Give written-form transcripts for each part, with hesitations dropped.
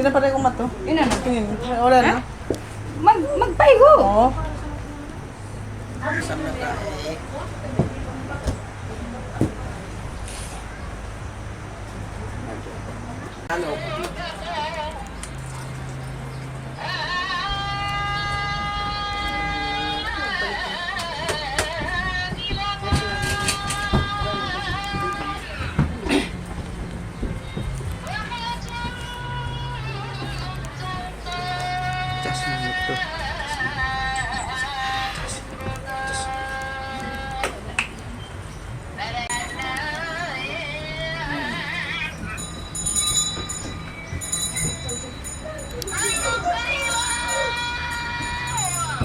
na pala kong mato. Ina na. Tingin. Wala na. Magpaigo. Oo. Isang na tayo. Halo. Just minute to.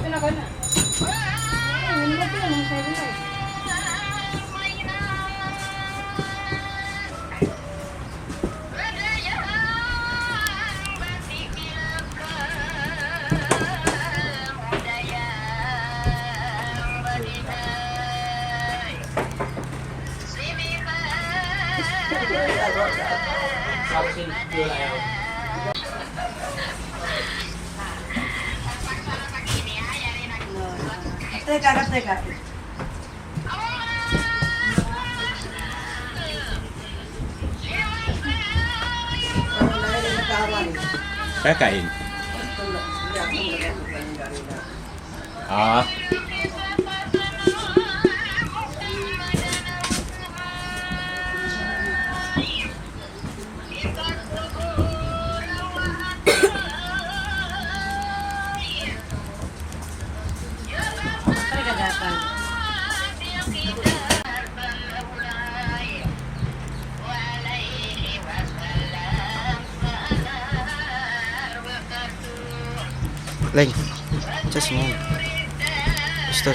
Ito na ko na. Hindi ko na sabi na. Teka. Kakain. Ah. Leng. Just mo. Stop.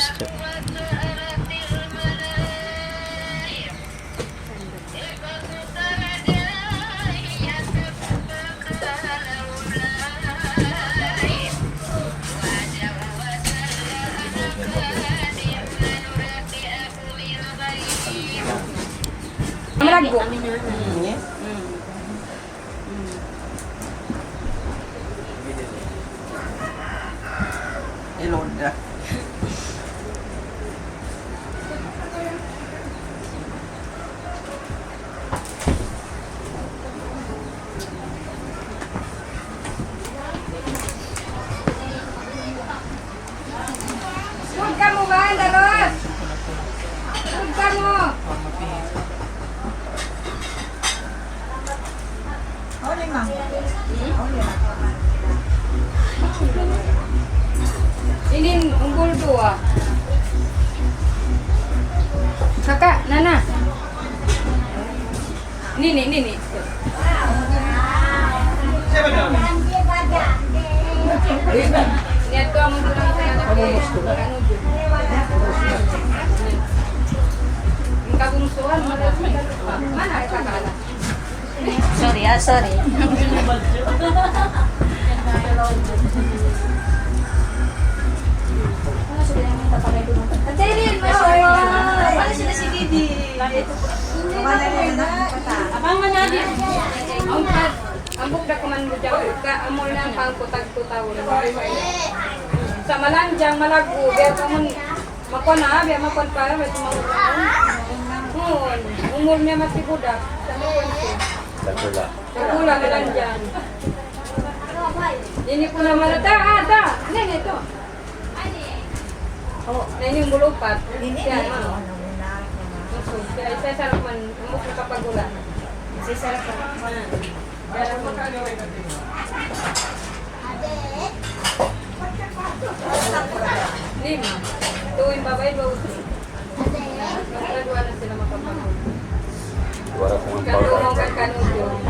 Malago. Yes. Eloda. Huwag ka mo ba, Daros? Huwag ka mo. Oli, ma'am. Ini unggul dua. Kakak, Nana. Ini. Lihat tuh kamu bilang saya Engkau bungsuan mana kakak? Sorry. Katirin mo. Wala sila si Didi. Abang mana dia? Angkat. Ambok dah kuman bujang ka amol na pang kutag-tutaw. Sa malanjang malago biar kamu makon na biar makon para may tumawag. Umurnya masih budak. Sagula malanjang. Ini pun nama ada. Ini itu. Oh, nah ini yang bulupat. Siya, ano? Saya sarap man, umuk na kapagulan. Saya sarap man. Lima. Tuwing babay, bawusin. Magkagawa na sila makapagulan. Kanunong kan kanunong.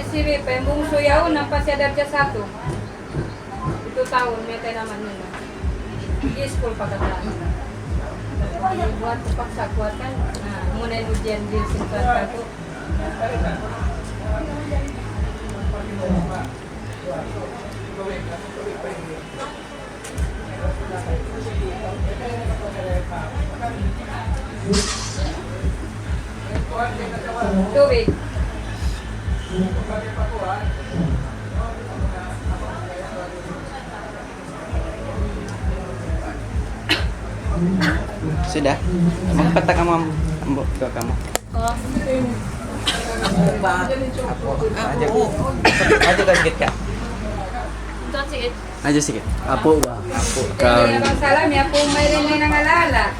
Si Ripe, yung suyaw, nampasyadar siya sa ato. Ito taon, may tayo naman nila. I-school pagkatapos. Buat paksakuat kan, muna yung ujian din simpan ko. Tubig. Sudah. Magpatak ka ma'am. Ambo ka mo. Oh. Aja ka sikit ka. Ito, sige. Aja sikit. Apo ba? Apo. Kaya bang salam ya po may rin may nangalala.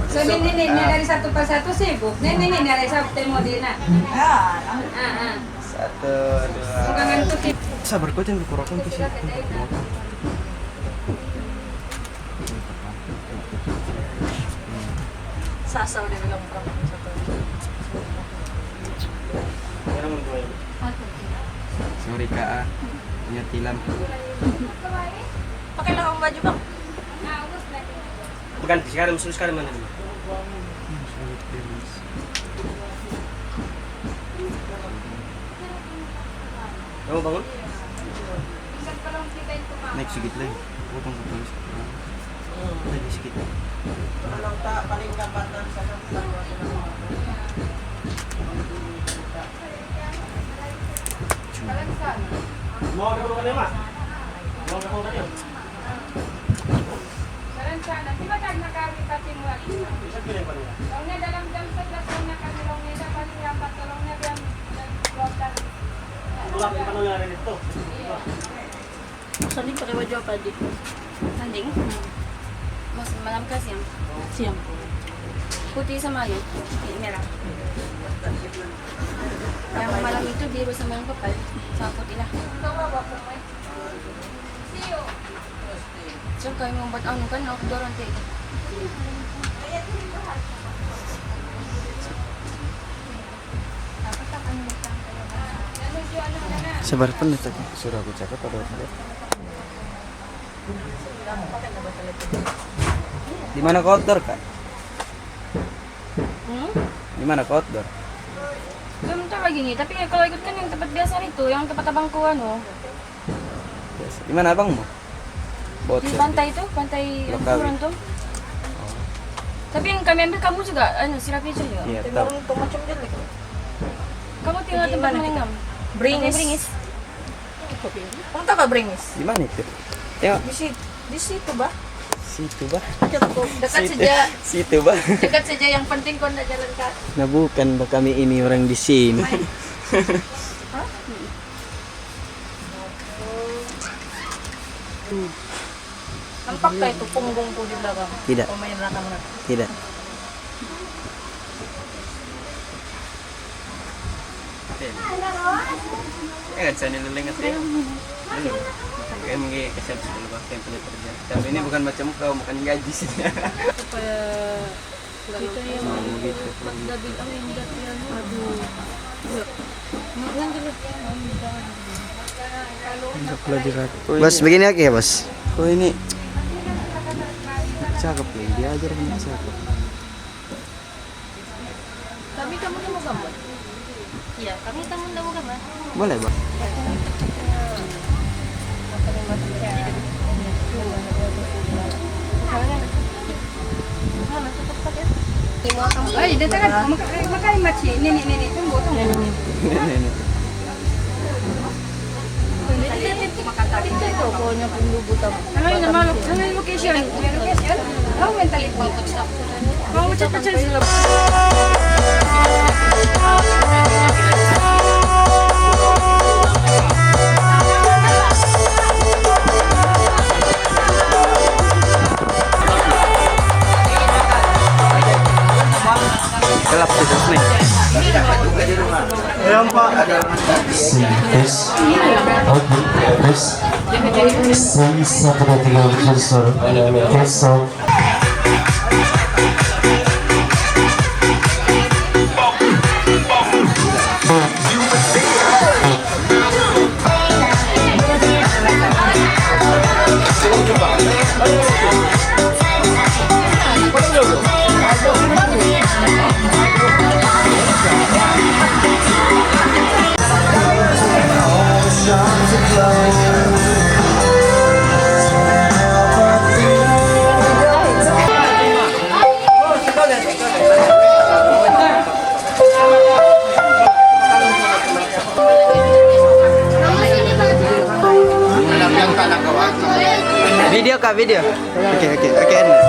So ninin niya dari satu persatu sibuk. Ninin niya dari sabte mo din na. Satu, dua. Mukhang ngantuk sih. Sabar ko din kurang ko siya. Sasaw din lang ko. Sorry ka. Ingat tilam. Pakai lang ang baju bang. Bukan sekarang musuh sekarang mana dulu? Kamu bangun? Naik sikit lang. Utang ko tulis. Lagi sikit. Kalau tak paling gambatan sa Mau ke rumah Mas? Mau ke rumah dia? Rencana, di ba nagkakari pati mo at Bisa pilih apa dia? Longnya dalam jam 11 longnya kami longnya dah paling lambat tolongnya jam 12. Pulang di mana yang itu? Sanding pakai baju apa di? Sanding? Mas malam ke siang? Siang. Putih sama yun? Merah. Yang malam itu biru sama yang pepal. Sama putih lah. So kayo membuat ano kan, outdoor nanti. Sabar pun itu. Suruh aku cakap atau apa? Di mana kau outdoor kak? Di mana kau outdoor? Belum tahu lagi nih, tapi kalau ikut kan yang tempat biasa itu, yang tempat abangku ano. Di mana abangmu? Di pantai itu, pantai yang Lokal. turun tuh. Tapi yang kami ambil kamu juga, si Rafi juga. Iya tahu. Itu macam dia lagi. Kamu tinggal Di tempat mana mana kita? ngam? Bringis. Bringis. Kamu tahu gak Bringis? Di mana itu? Tengok. Di situ bah. Situ bah. Dekat saja. Situ bah. Dekat saja, yang penting kau nak jalan kaki. Nah bukan bah, kami ini orang di sini. Nampak tak itu punggungku di belakang? Tidak. Pemain belakang nak. Tidak. Kan saya lengat ya. Kayak mungkin kesal dulu bah yang punya kerja. Tapi ini bukan macam kau makan gaji sih. Supaya kita yang Begitu. sudah bilang yang jatuh. Aduh. Bos begini lagi ya bos. Kok ini cakep ya, diajar punya cakep. Tapi kamu tak mau gambar? Iya, kami tamu tamu gambar. Boleh bang. Ay, dito kan makain machi. Nini tunggu. Ini. Kita itu pokoknya pendubu tamu. Ano yung location? May location? Oh, mental ito. Mau macam-macam sila. Gelap terus nih. Tes. Oke, tes. 1, 2, 3 suruh. Tes sound. Oke, Anda.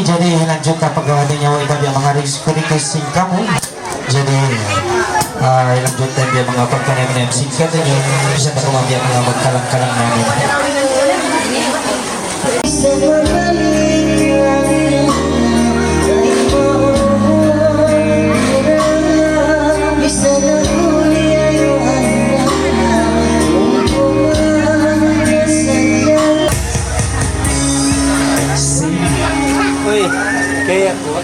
Jadi lanjut ke pegawai nyawa ibadah mengaris kurikulum kamu. Jadi lanjutan dia mga pagkanem-nem singkat ninyo bisa na kumabiyang mga magkalang-kalang namin. Uy, kaya ko.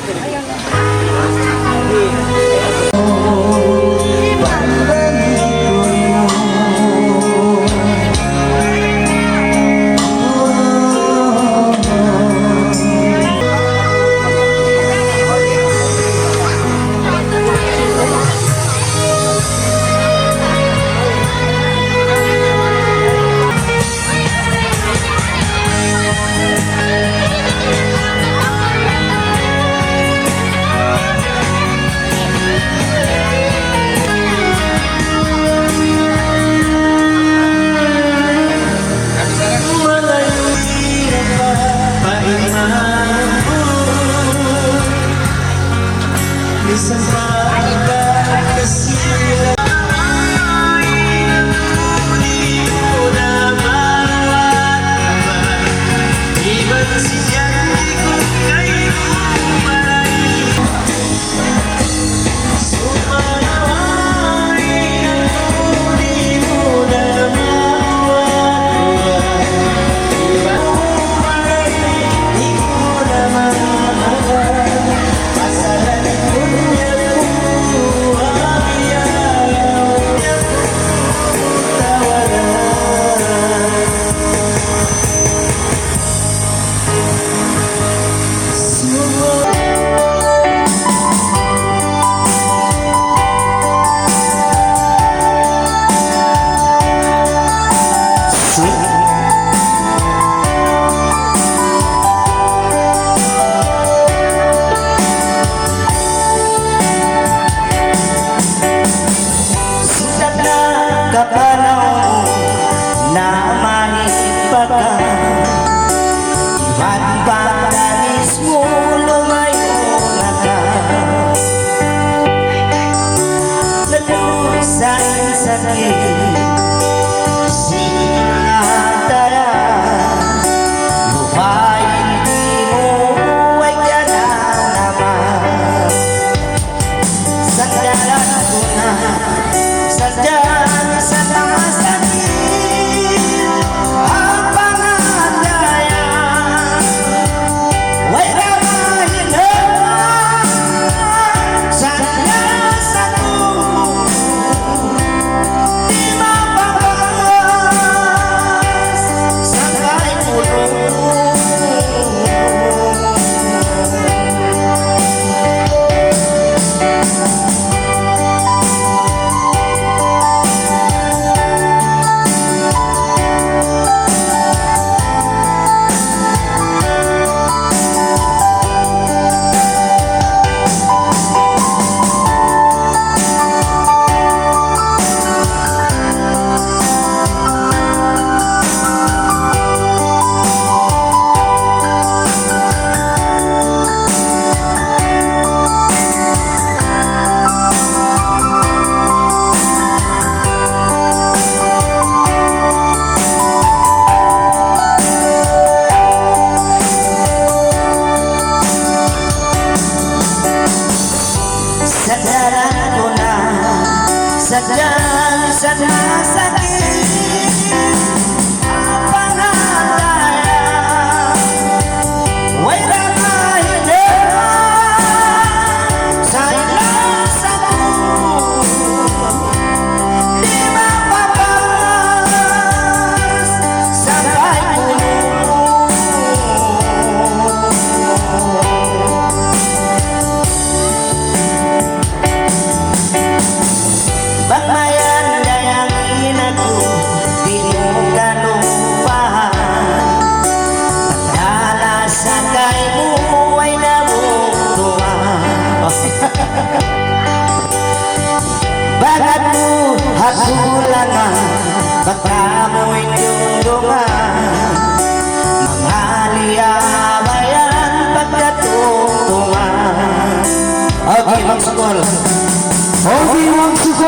Hatulangan, bakamoy tundungan, mga liyabayan pagkatutungan. Okay, magsukol. Okay, magsukol.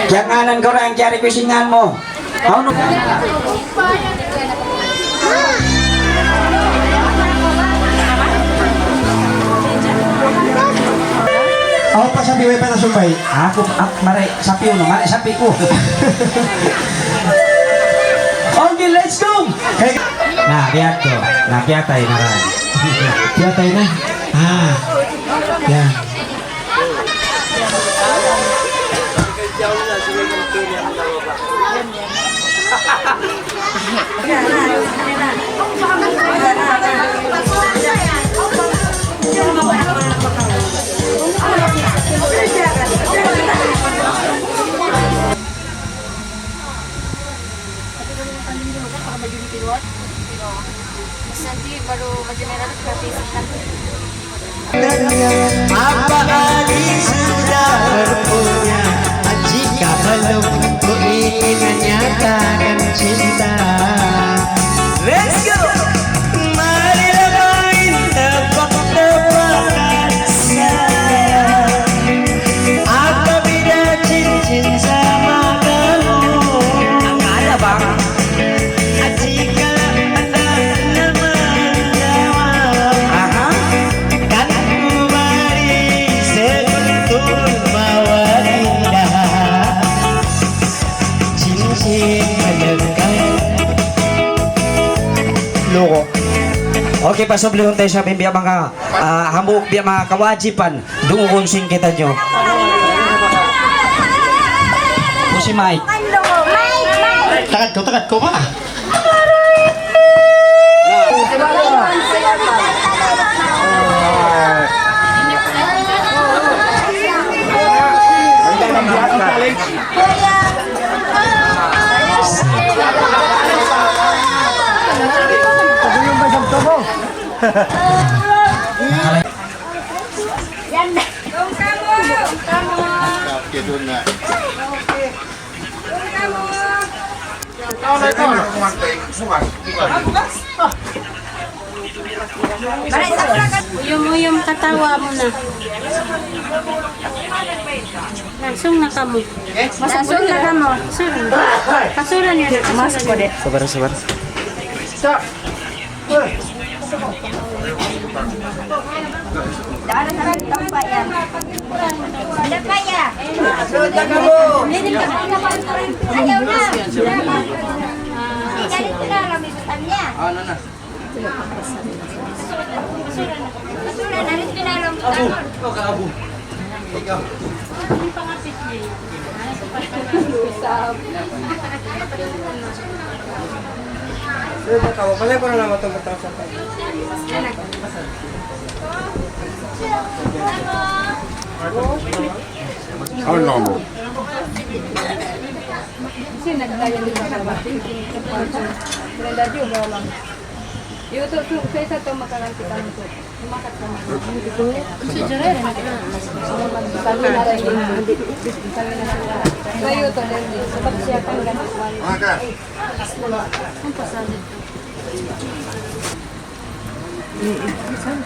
Janganan kau orang cari kusinganmu. Kau sabi wifi na sumbay. Ako mare sapi uno, mare sapi ko. Okay, let's go. Nah, lihat tuh. Nah, piatay na rin. Piatay na. Ah. Yan. Nanti baru general gratis kan. Apalagi sudah berpunya, jika belum ku ingin menyatakan cinta. Let's go. Marilah main tebak-tebakan sayang. Apa beda cincin sama kamu? Enggak ada bang. Jika anda menjawab, kan ku beri sekuntum mawar indah, cincin melekat. Loko. Oke, pasok belum tayo sa biya mga hambuk biya mga kawajiban dungon sing kita nyo. Si Mike. Takat ko ba? Uyum-uyum katawa mo na. Langsung na kamu. Langsung na kamu. Kasuran yan. Masuk po deh. Sabar. Kamu boleh ko na lang matungkol sa Kasi nagdaya din sa batin. Brenda juga lang. YouTube sa isa to makalanti ka nito. Sumakat ka mo. Si Jorel na Sabi na rin yun. Sabi na sila. Sa YouTube din. Sabab siya kang ganit. ang pasalit.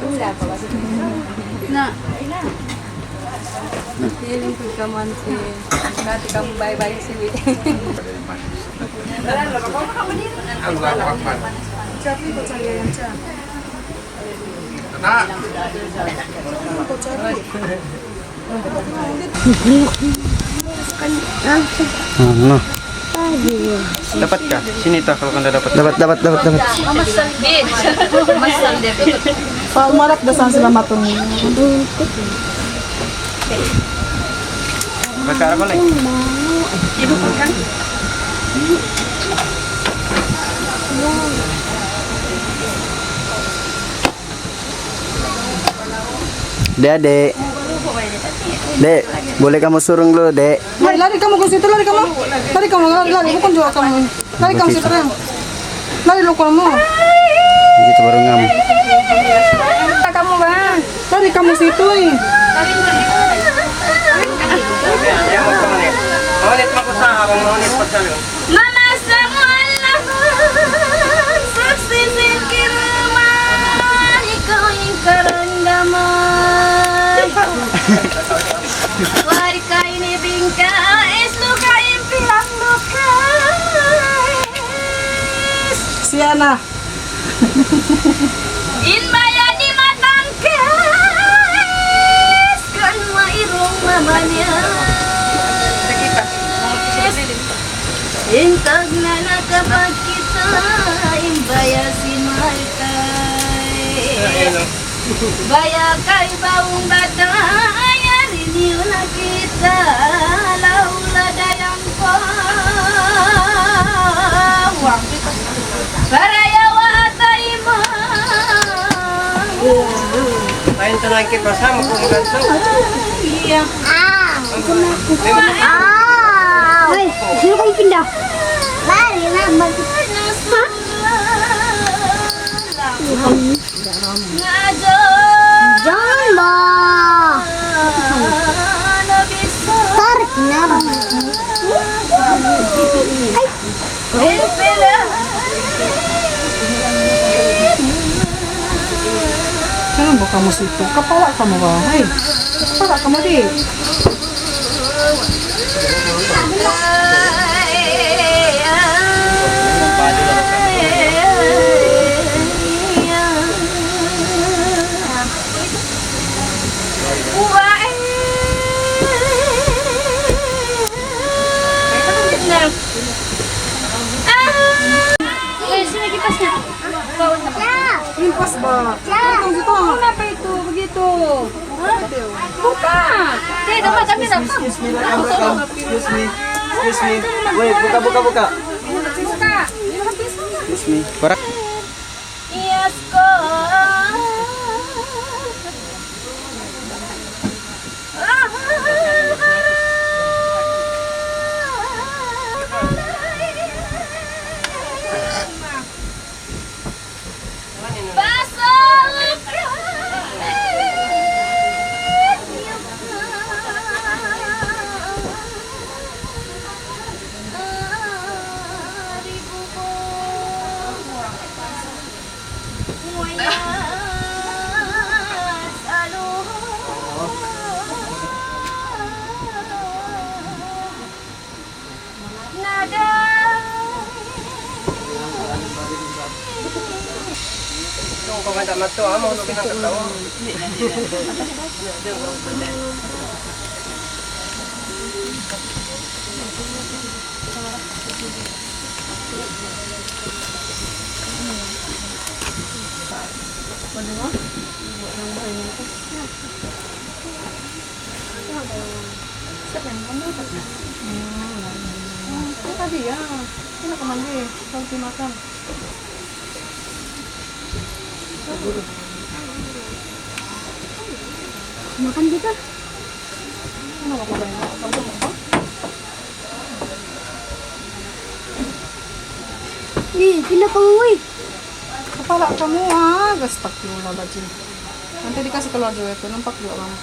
Wala pa kasi. Na. Feeling ko ka man si dati ka mo bye-bye si Wit. Ano? Dapat ka? Sini to kalau kanda dapat. Dapat. Palmarak dasan sila matong. Bakar apa lagi? Ibu kan? Dek. Dek, boleh kamu surung dulu, Dek? Lari kamu ke situ, lari kamu. Lari, bukan juga kamu. Lari kamu situ. Lari lo kamu. Gitu baru ngam. Kamu bang. Lari kamu situ. Mama semuanya suksesin kiriman ikaw yung karandaman wari kain ibingka es luka impilang luka Siana. in maya di matangkas kan mairong Baya kay baung badaya rinila kita laula dayang ko Baraya wa taimo Main tenang ke pasam aku menggantung. Iya Ay, sino kayo pindah? Lari na Ngado Jangan ba? Tarik na. Jangan buka musik itu. Kepala kamu ba? Hei, kepala kamu di. Sini kipasnya. Limpas ba? Kamu situ. Kenapa itu begitu? Buka. Tidak macam ni dah. Excuse me. Wait, buka. Buka. Excuse me. Para. Yes, ko. Kung kumanda mato, amo no pinakatawa. Tadi ya. Ini kemana? Kalau dimakan. Makan kita. Kenapa kau banyak? Kamu makan? Pila kamu, woi. Kepala kamu astagfirullahaladzim. Nanti dikasih telur juga itu, nampak juga kamu.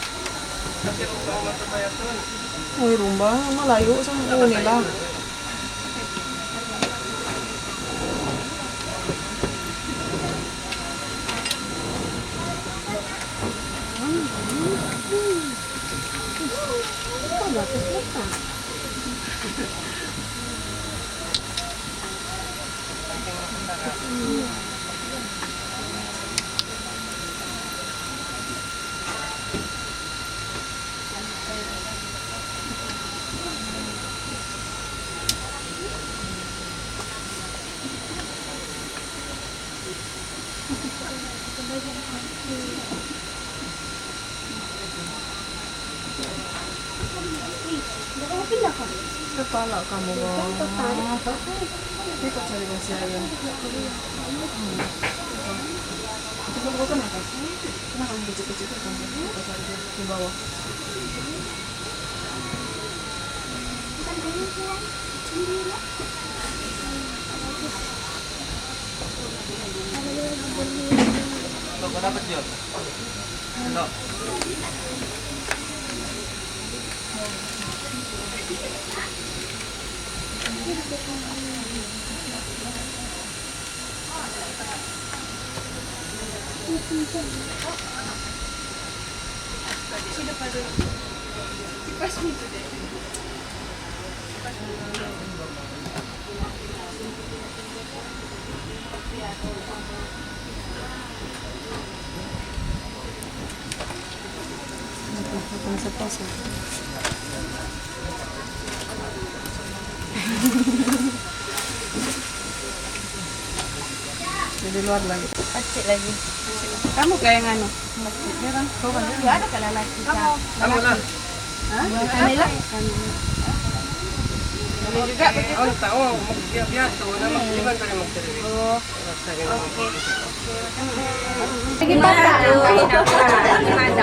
Uy, rumba, malayo sa nila. Kepala kamu bang. Ini kok cari masih ayam. Coba buka kenapa? Kenapa kamu kecil-kecil kamu? Kita cari di bawah. Kau dapat dia? No. Akan sepas ya. Jadi luar lagi. Kecil lagi. Kamu kaya nga, no? Kamu na. Kanila? Ang tao, magbiyato na mag-iban pa rin magdaliri. Sige, bata.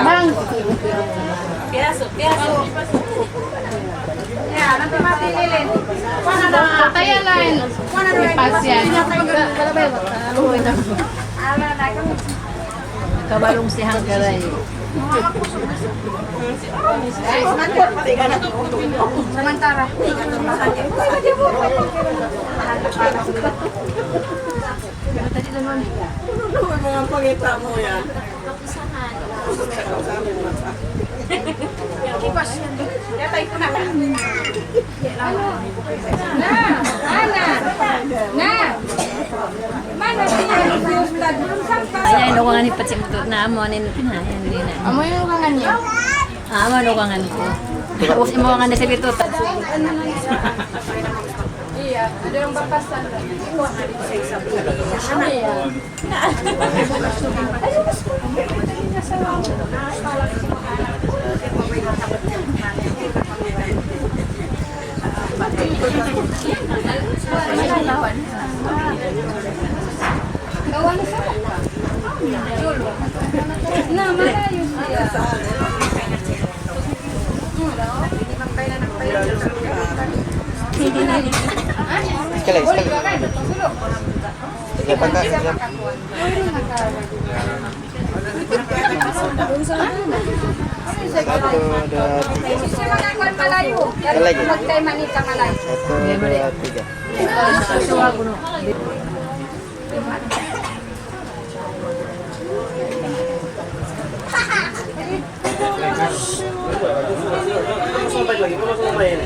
Bang. Kaya lain. Pasyan. Kabalong si Hanggaray. Samantara. Mga pangita mo yan. Kipas. Yatay ko na. Ayan, nukangan ni Patsi mo na amo anin na. Amo yung nukangan niya? Amo nukangan ko. Tapos imo nga na sa bito. Iya, ada yang batasan. Kawan siya. Nah, malayo siya. Sekali. Satu, dua, tiga. Siya mga malayo. Magtay manita malayo. Satu, dua, tiga. Sampai lagi, mau langsung main.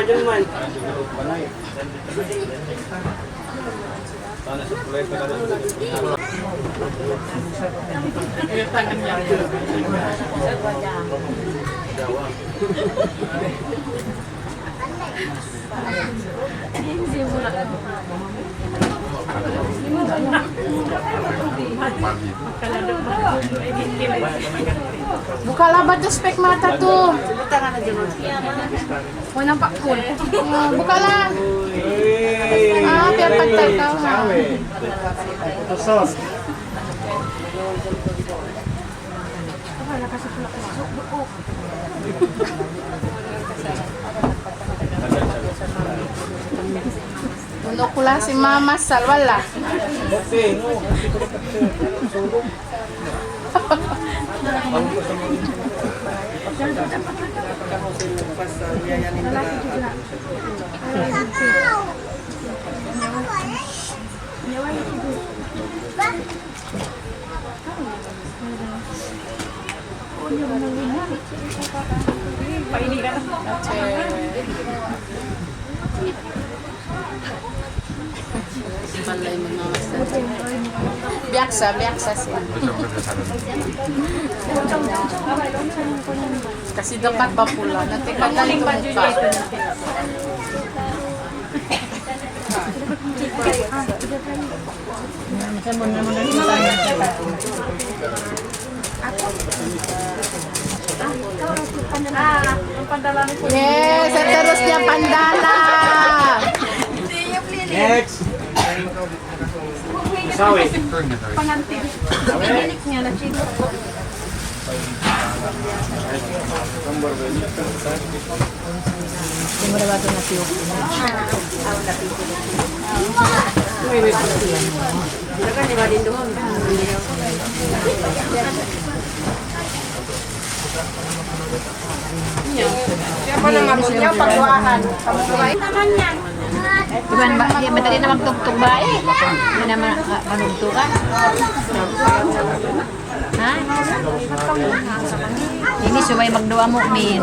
Jangan. Buka labat tuh spek mata tuh. Mau nampak pun. Buka lah. Biar pantai kau. Sos. Untuk pula si mama salwala. Biasa sih. Kasi dapat ba pula? Nanti ka galing muka. Yes, seterusnya pandala. Next. Sawi. Pengantin. Miliknya na Chico. Siapa namanya pagluahan? Iban ba, di ba tadi na magtugtog ba eh? Hindi naman manugtugan. Ha? Ini sumay magdua mukmin.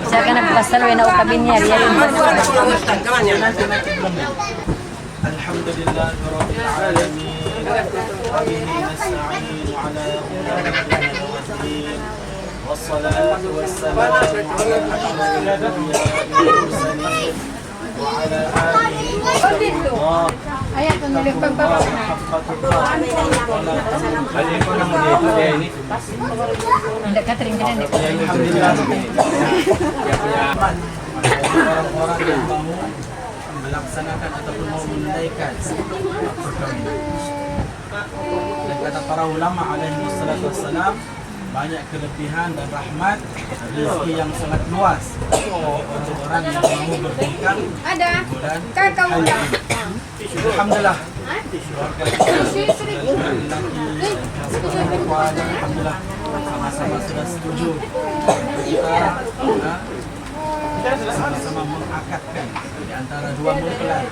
Saya ka nagpasal na ukabin niya. Alhamdulillah rabbil alamin. Wabihi nasta'in ala umuri dunya wassalatu wassalamu ala asyrafil mursalin wa ala alihi wa sahbihi Ayan, tunulit pagbawas na. Alin ko naman dito dia ini. Hindi ka rin ganun. Alhamdulillah. Orang-orang yang mau melaksanakan ataupun mau menunaikan perkawinan. Dan kata para ulama alaihi wassalatu wassalam, banyak kelebihan dan rahmat, rezeki yang sangat luas untuk orang yang mau bertingkah Ada. bulan Kakak udah. Alhamdulillah. Keluarga kita laki-laki, alhamdulillah sama-sama sudah setuju. Kita sama-sama mengakadkan di antara dua mempelai,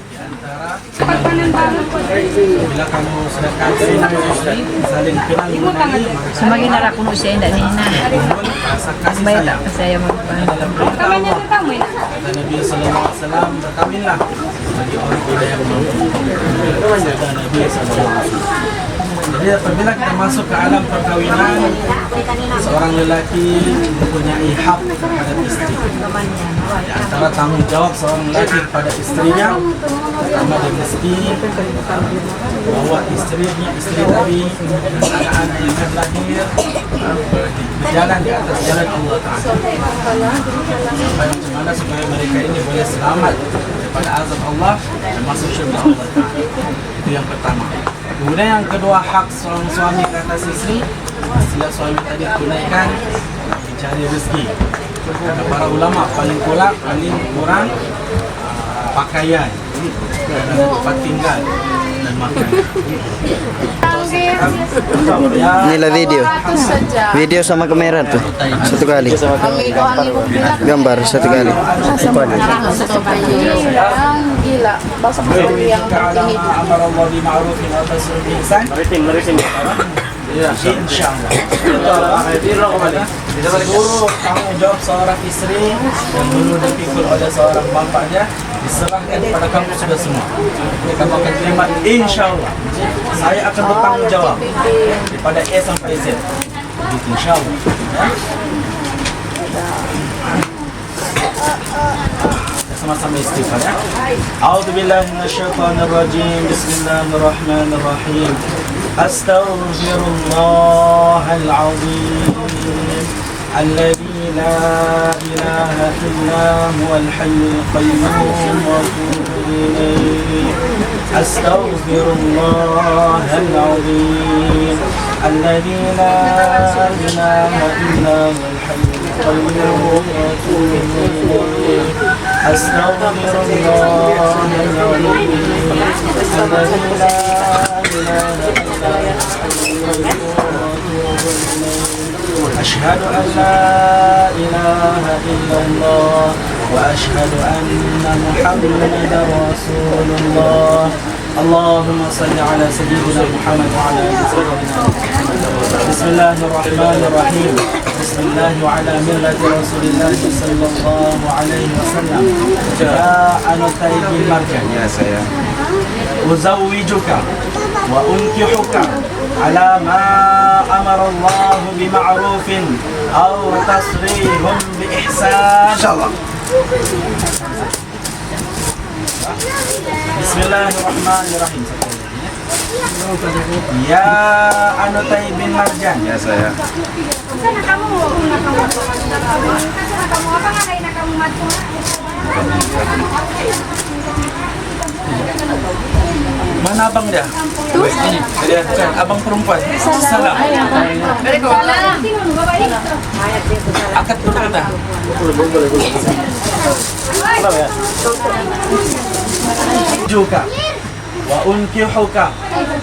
di antara bila kamu sudah kasih saling kenal mengenali, Sumagi na rakuno siya, hindi nina. rasa kasih Bayad sayang. ako sa'yo magpahal. Dalam perintah Kamanya Allah, tuh kamu ya? kata Nabi Sallallahu Alaihi Wasallam, berkawinlah bagi orang-orang yang mampu. Kata Nabi Sallallahu Alaihi Wasallam. Jadi apabila kita masuk ke alam perkawinan, seorang lelaki mempunyai hak terhadap istri. Di antara tanggung jawab seorang lelaki kepada istrinya, pertama dia mesti bawa istri tadi dan anak-anak yang akan lahir berjalan di atas jalan Allah Ta'ala. Supaya macam mana supaya mereka ini boleh selamat daripada azab Allah dan masuk syurga Allah Ta'ala. Itu yang pertama. Kemudian yang kedua, hak seorang suami ke atas istri, setiap suami tadi tunaikan mencari rezeki. Kata para ulama paling kurang pakaian dan tempat tinggal dan makan. Inilah video sama kamera tuh satu kali gambar satu kali. Gila. Bahasa yang Amarallahu bi ma'rufin wa tasrif bi ihsan. Maritim. Insyaallah. Seluruh tanggung jawab seorang istri yang dulu dipikul oleh seorang bapaknya diserahkan kepada kamu sudah semua. Jadi kamu akan terima insyaallah. Saya akan bertanggung jawab daripada A sampai Z. Begitu insyaallah. Sama-sama istighfar ya. A'udzubillahi minasyaitonirrajim. Bismillahirrahmanirrahim. Astaghfirullahal azim. Alladzi la ilaha illa huwal hayyul qayyum wa atubu ilayh. Astaghfirullahal azim. Alladzi la ilaha illa huwal hayyul qayyum wa atubu ilayh. أستغفر الله العظيم الذي لا إله إلا هو أشهد أن لا إله إلا الله وأشهد أن محمدا رسول الله اللهم صل على سيدنا محمد وعلى آل سيدنا محمد بسم الله الرحمن الرحيم بسم الله وعلى ملة رسول الله صلى الله عليه وسلم يا أنتي بالمركز يا سيدي أزوجك وأنكحك على ما أمر الله بمعروف أو تصريح بإحسان إن شاء الله Bismillahirrahmanirrahim. Ya Anutai bin Marjan. Ya saya. Sana kamu apa ngadain kamu matu? Mana abang dia? Ini. Dia kan abang perempuan. Salam. Akad dulu kita. Juga wa unkihuka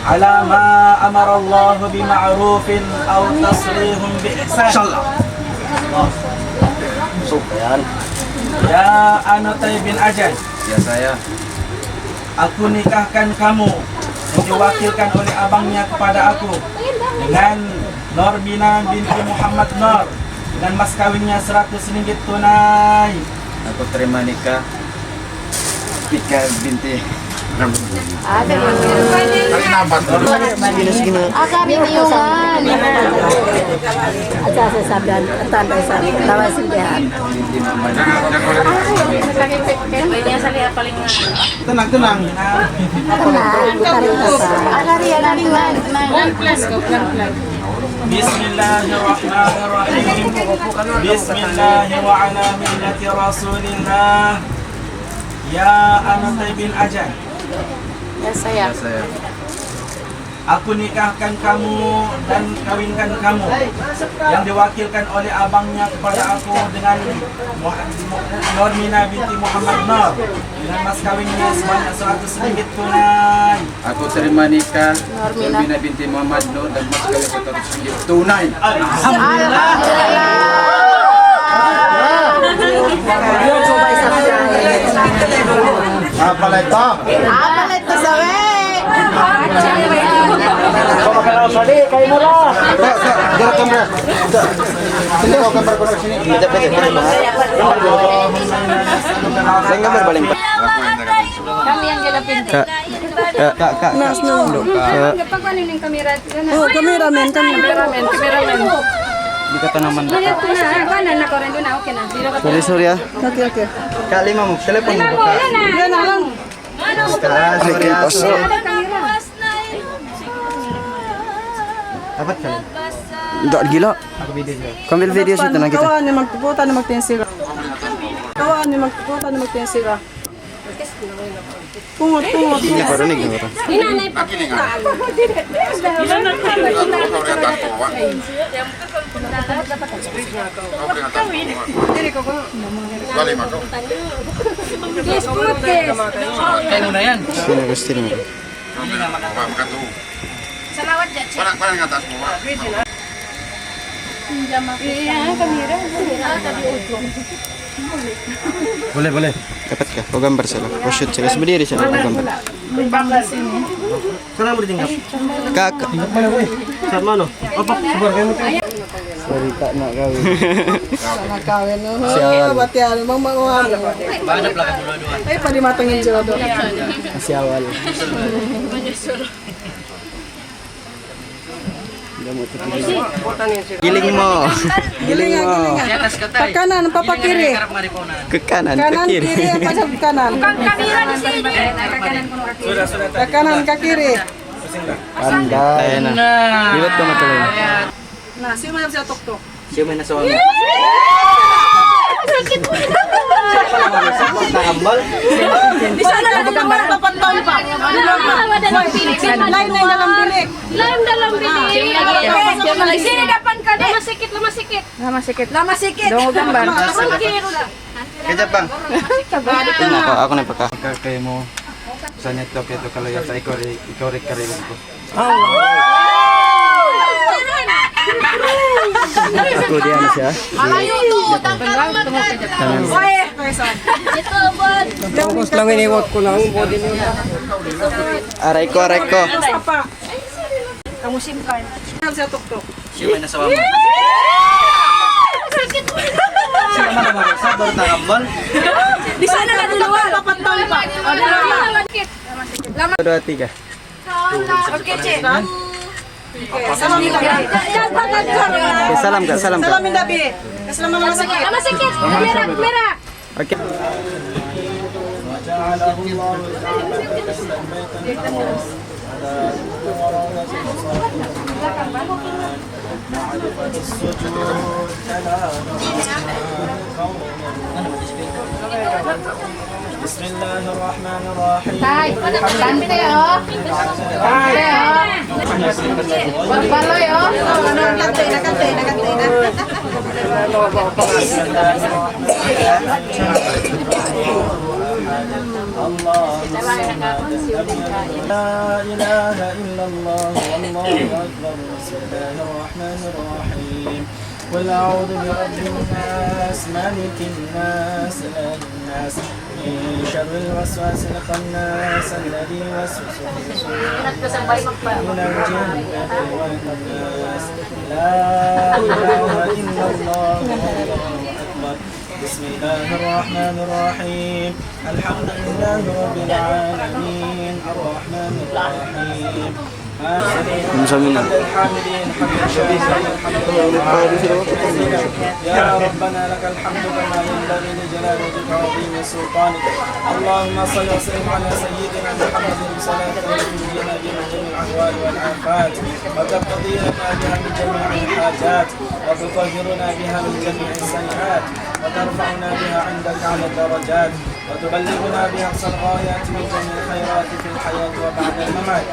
ala ma amara Allah bi ma'rufin aw tasrihum bi ihsan. Insyaallah. Sufyan. Ya Anutai bin Ajan. Ya saya. Aku nikahkan kamu yang diwakilkan oleh abangnya kepada aku dengan Norbina binti Muhammad Nur dengan mas kawinnya 100 ringgit tunai. Aku terima nikah Tika binti At sasabihan, tanda sa tawasindihan. Tenang, tenang. Bismillahirrahmanirrahim. Bismillahirrahmanirrahim. Wa ala millati Rasulillah. Ya Anatay bin Ajan. Ya saya. Aku nikahkan kamu dan kawinkan kamu yang diwakilkan oleh abangnya kepada aku dengan Normina binti Muhammad Nur dengan mas kawinnya sebanyak 100 ringgit tunai. Aku terima nikah Normina binti Muhammad Nur dan mas kawin 100 ringgit tunai. Apa itu? Kau makan apa tadi? Kayu murah. Gerak kamera. Sini kau gambar kono sini. Saya gambar paling. Kami yang jalan pintu. Kak. Nas no. Kapag ano yung kamera? Oh, cameraman. Kameraman. Dikata naman. Dili ko na. Ano na ko rin doon na. Okay na. Sorry ya. Okay. Kak lima mo, telepon mo ba? Yan na lang. Sorry ya. Dapat ka. Enggak gila. Aku video siya. Kambil video siya tanang kita. Kawaan ni magpuputan ni magtinsira. Kawaan ni magpuputan ni magtinsira. Pungot. Hindi ko rinig mo. Inanay pa po. Yes, putes. Kayo muna yan. Sino gusto mo? Salawat dyan. Boleh. Dapat ka. Kau gambar sila. Kau shoot sila. Berdiri sila. Kau gambar. Sana mo ditinggap. Kakak. Sa mano? Apa? Sabar kayo mo. Sorry tak nak kawin. Sana kawin no. Bati ano mang manguhan. Banyak pelakat dua-dua. Ay pa di matangin jodoh. Masih awal. Giling mo. Giling nga. Pagkanan, papakiri. Ke kanan, Kanan, ke kiri. kiri, apa sa kanan? Kamera di sini. Kakanan ko na Pagkanan, kakiri. Pandai. Libat ka matuloy. Nah, siya man siya tok-tok. Siya may nasa wala. Nakambal. Di sana na naman papantol pa. Lain na dalam bilik. Sini depan ka deh. Lama sikit. Dong gambar. Kejap bang. Ako na pagka. Kayo mo. Sa neto kaya ito kalaya sa ikaw rin karilo ko. Aku dia na siya. Malayo to. Fokus lang iniwat ko lang. Aray ko. Kamu SIM card. Siya tok-tok. Siya may nasa wala. Siya naman naman. Sa baru nakambal. Di sana na dalawa papantol pa. Dua tiga. Oke, Cik. Salam minta. Salam kak. Salam minta bi. Selamat lama sakit. Lama sikit. Kamera. Oke. Bismillahirrahmanirrahim. Tante oh. Baloy oh. Nakantay na. لا إله إلا الله والله أكبر. بسم الله الرحمن الرحيم. قل أعوذ برب الناس مالك الناس إله الناس من شر الوسواس الخناس الذي يوسوس في صدور من الجنة والناس. لا إله إلا الله والله أكبر. بسم الله الرحمن الرحيم الحمد لله رب العالمين الرحمن الرحيم الحامدين حمدا شاكرا يا ربنا لك الحمد كما ينبغي لجلال وجهك وعظيم سلطانك اللهم صل وسلم على سيدنا محمد صلاة تنجينا بها من جميع الاحوال والافات وتقضي لنا بها من جميع الحاجات وتطهرنا بها من جميع السيئات وترفعنا بها عندك على الدرجات وتبلغنا بأقصى الغايات من جميع الخيرات في الحياة وبعد الممات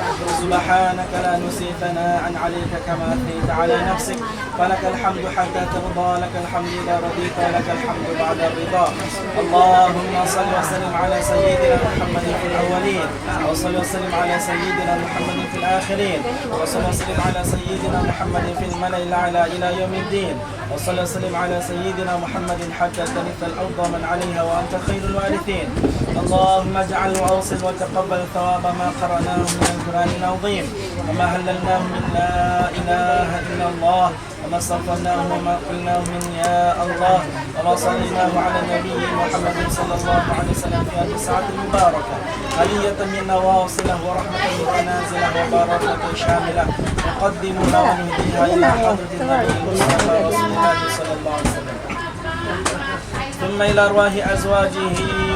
سبحانك لا نحصي ثناء عليك كما أثنيت على نفسك فلك الحمد حتى ترضى لك الحمد إذا رضيت ولك الحمد بعد الرضا اللهم صل وسلم على سيدنا محمد في الأولين وصل وسلم على سيدنا محمد في الآخرين وصل وسلم على سيدنا محمد في الملأ الأعلى إلى يوم الدين وصل وسلم على سيدنا محمد حتى ترث الأرض من عليها وأنت خير الوارثين اللهم اجعل واوصل وتقبل ثواب ما قرأناه من القرآن العظيم وما هللناه من لا إله إلا الله وما صرفناه وما قلناه من يا الله وما صليناه على النبي محمد صلى الله عليه وسلم في هذه الساعة المباركة هدية منا واصلة ورحمة منا نازلة وبركة شاملة نقدمها ونهديها إلى حضرة النبي المصطفى رسول الله صلى الله عليه وسلم ثم إلى أرواح أزواجه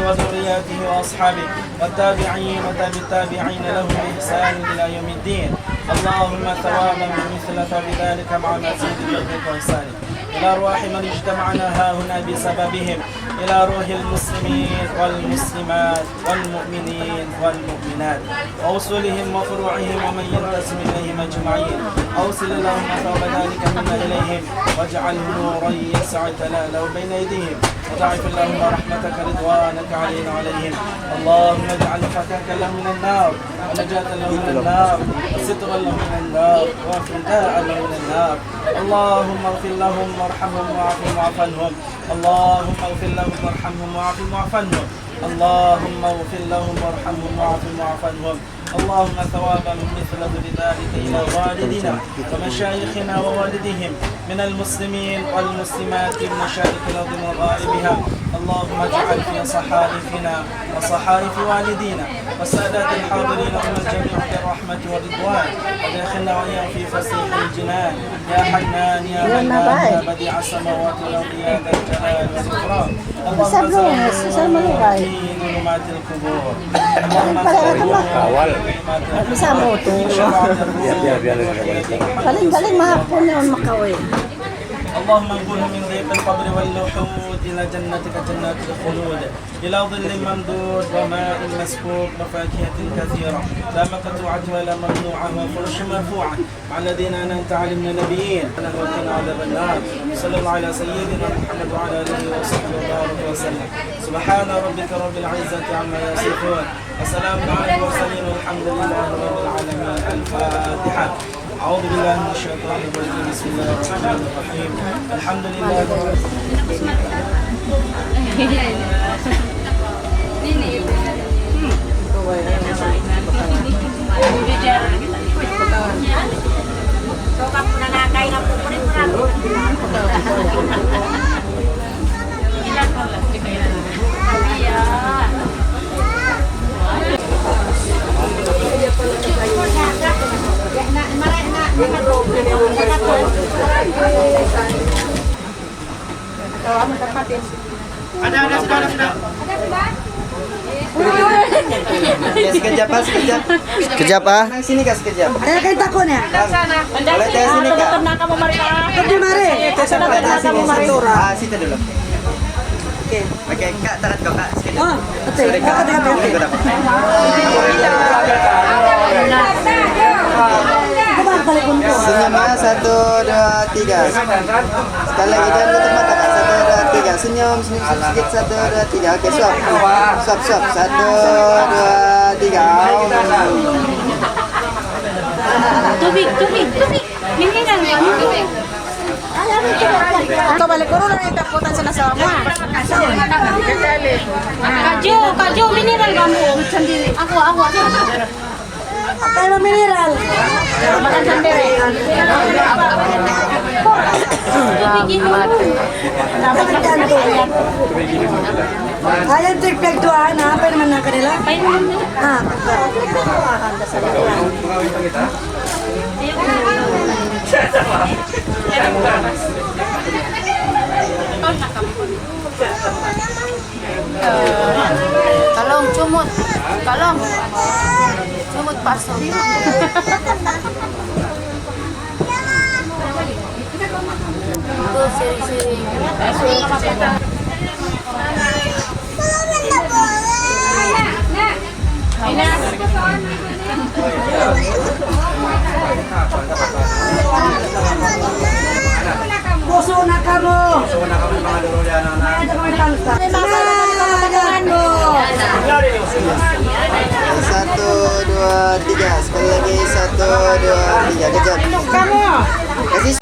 وذرياته وأصحابه والتابعين وتابع التابعين لهم بإحسان إلى يوم الدين اللهم ثوابا مثل فبذلك مع مزيد فضلك وإحسانك إلى أرواح من اجتمعنا هاهنا بسببهم إلى روح المسلمين والمسلمات والمؤمنين والمؤمنات وأصولهم وفروعهم ومن ينتسب إليهم أجمعين أوصل اللهم ثواب ذلك منا إليهم واجعله نورا يسع تلاله بين أيديهم وضاعف اللهم رحمتك رضوانك علينا وعليهم اللهم اجعل فكاك لهم من النار ونجاة لهم من النار وسترا لهم من النار وفداء لهم من النار اللهم اغفر لهم وارحمهم واعفهم واعف عنهم اللهم اغفر لهم وارحمهم واعفهم واعف عنهم اللهم اغفر لهم وارحمهم واعفهم واعف عنهم اللهم ثوابا مثل ذلك إلى والدنا ومشايخنا ووالدهم من المسلمين والمسلمات من مشارق الأرض ومغاربها اللهم اجعل في صحائفنا وصحائف والدينا والسادات الحاضرين ومن الجميع بالرحمة والرضوان ودخلنا وإياهم في فسيح الجنان يا حنان يا منان يا بديع السماوات والأرض يا ذا الجلال والإكرام اللهم زودنا في ظلمات القبور اللهم زودنا Bisa mo to. Galing mahapon na makawin. اللهم انقلهم من ضيق القبر واللحود إلى جنتك جنات الخلود إلى ظل ممدود وماء مسكوب وفاكهة كثيرة لا مقطوعة ولا ممنوعة وفرش مرفوعة مع الذين أنعمت عليهم من النبيين وقنا عذاب النار صلى الله على سيدنا محمد وعلى آله وصحبه وبارك وسلم سبحان ربك رب العزة عما يصفون وسلام على المرسلين والحمد لله رب العالمين الفاتحة أعوذ بالله من الشيطان الرجيم بسم الله الرحمن الرحيم الحمد لله Ada sudah. Ya, sekejap Pak, sekejap. Sekejap Pak. Sini Kak, sekejap. Ada kain takon ya? Boleh tes sini Kak. Pergi mari. Situ dulu. Oke, Kak, tarat kok Kak. Sekejap. Oh, betul. Sorry, Kak. Ikut apa? Senyum ya, 1, 2, 3. Sekali lagi jangan tutup mata Kak. 1, 2, 3. Senyum sedikit. 1, 2, 3. Oke, stop. Stop. 1, 2, 3. Tubig. Minigan. Ito balik ko rin ang taputan sa nasawa mo. Kaju, mineral kamu. Ako. Tayo mineral. Makan sendiri. Dapat ganto. Ayan, tigpeg doan, ha? Pwede naman na kanila? Pwede naman nila. Ah, pagka. Kalong, cumot. Kalong. Cumot paso. Ito, siri-siri. Puso na ka mo! mga Doroleano na. Ada kami tangsa. Satu, dua, tiga. Sekali lagi, satu, dua, tiga. Kejap. Kasih.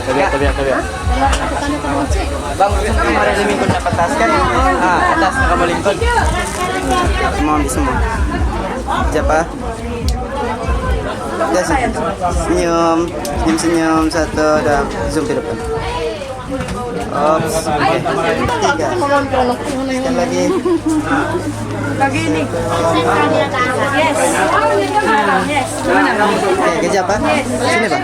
Tabiat. Bang, kemarin lingkod na patas kan? Atas na kamu lingkod. Semua. Kejap, ah. Ya, senyum, satu, dua, zoom ke depan. Ops, oke. Tiga. Sekali lagi. Oke, kejap, Pak. Sini, Pak.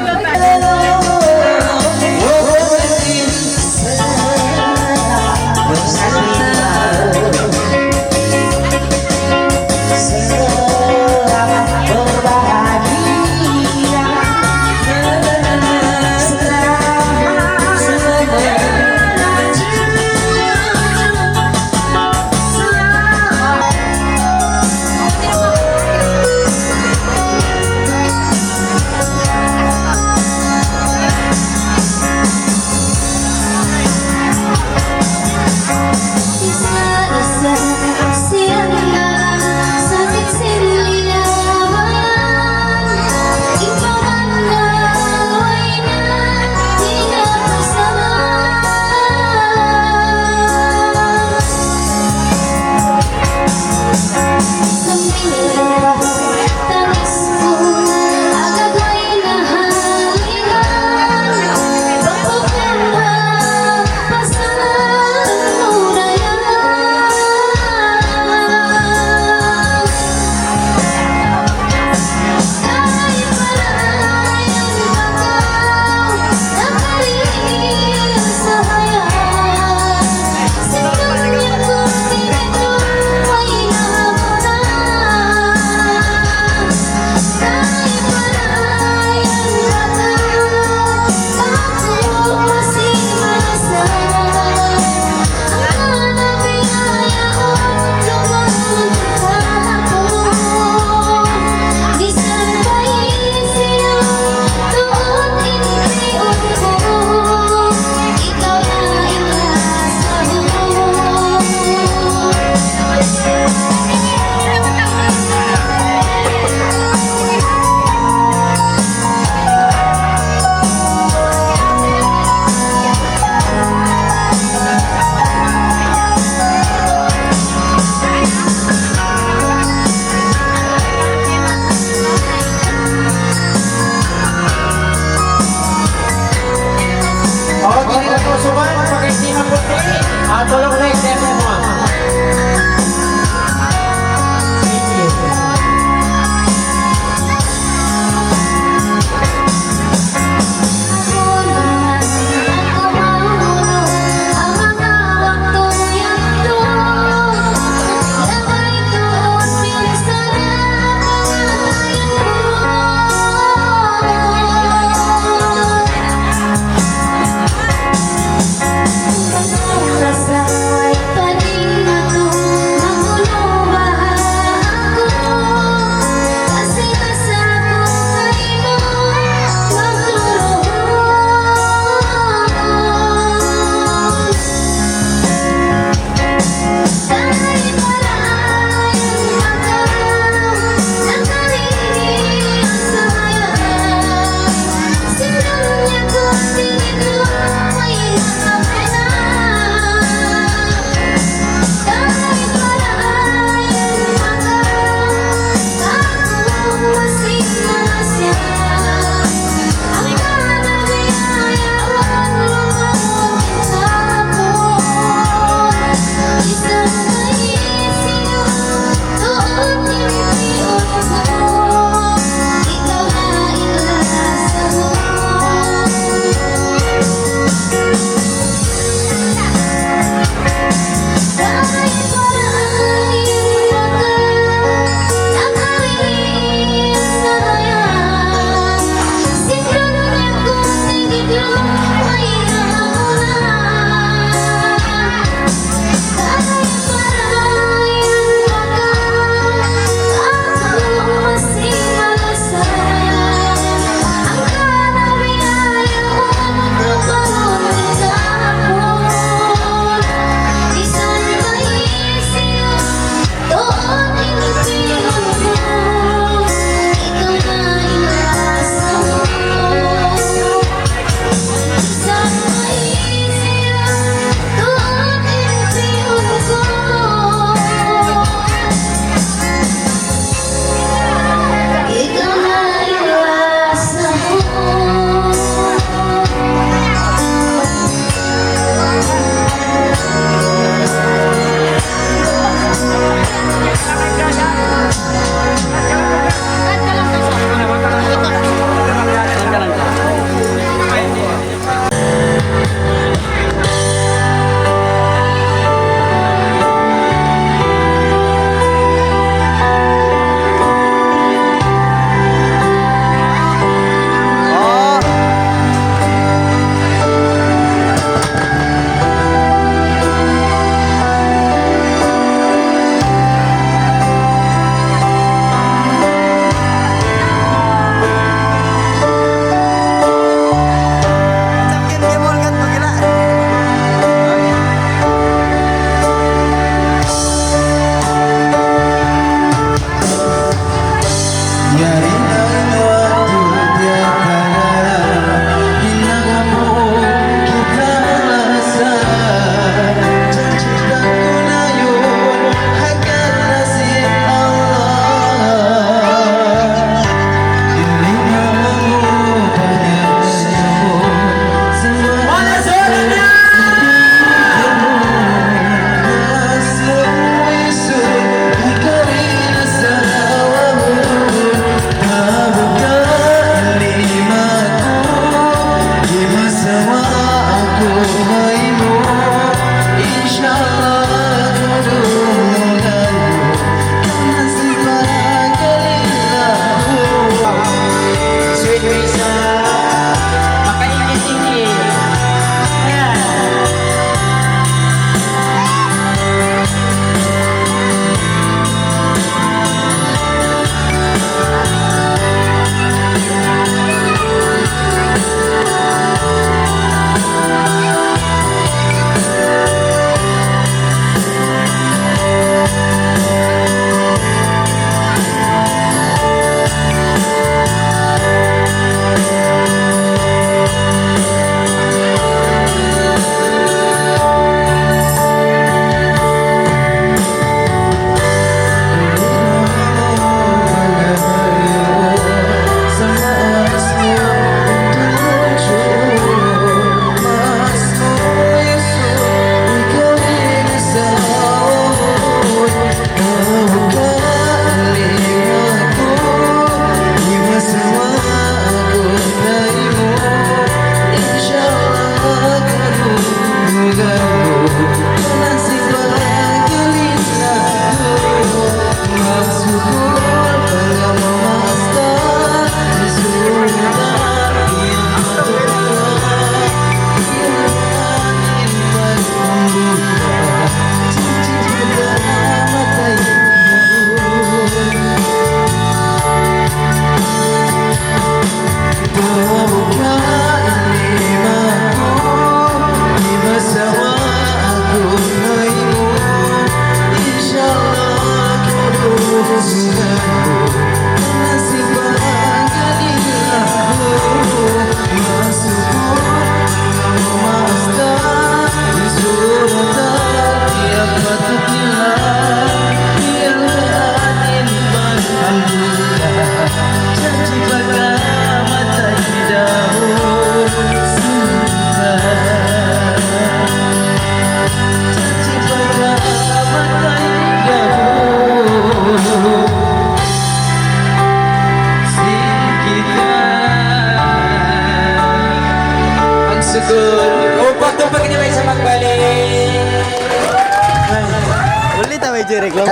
Ulit ah, may jurek lang.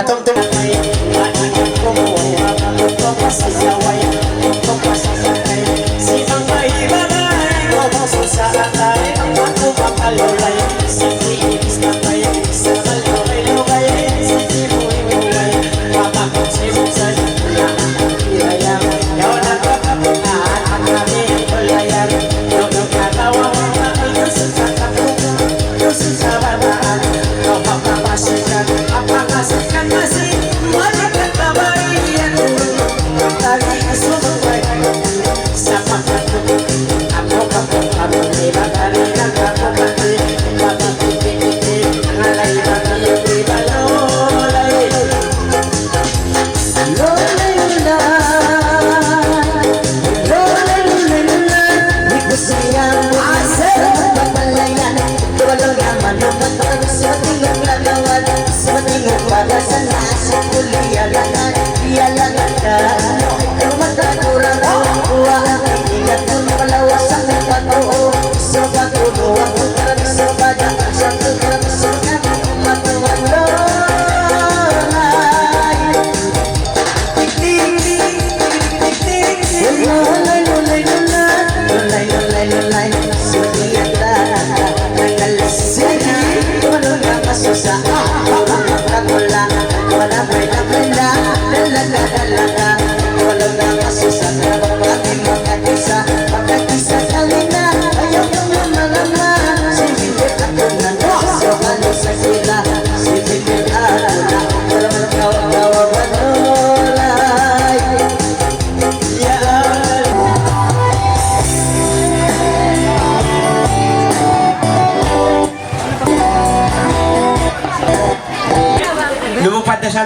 Masih, masih,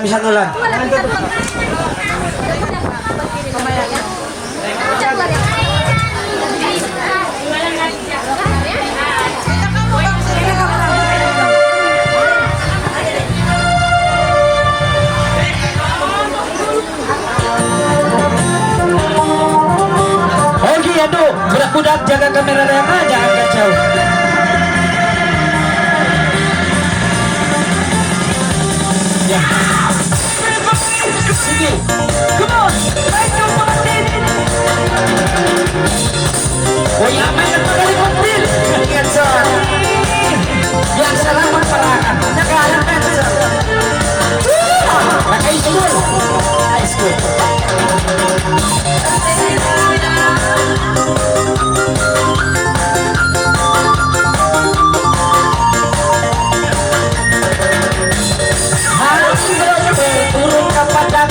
misan ulan. Oke, aduh, budak-budak jaga kamera yang aja agak jauh. Ya. Sini. Come on. Ayo Martin. Oh ya, main kembali Martin. Ingat soal. Yang selamat perakan. Nakalan kan. Pakai semua. High school. Turun ke padang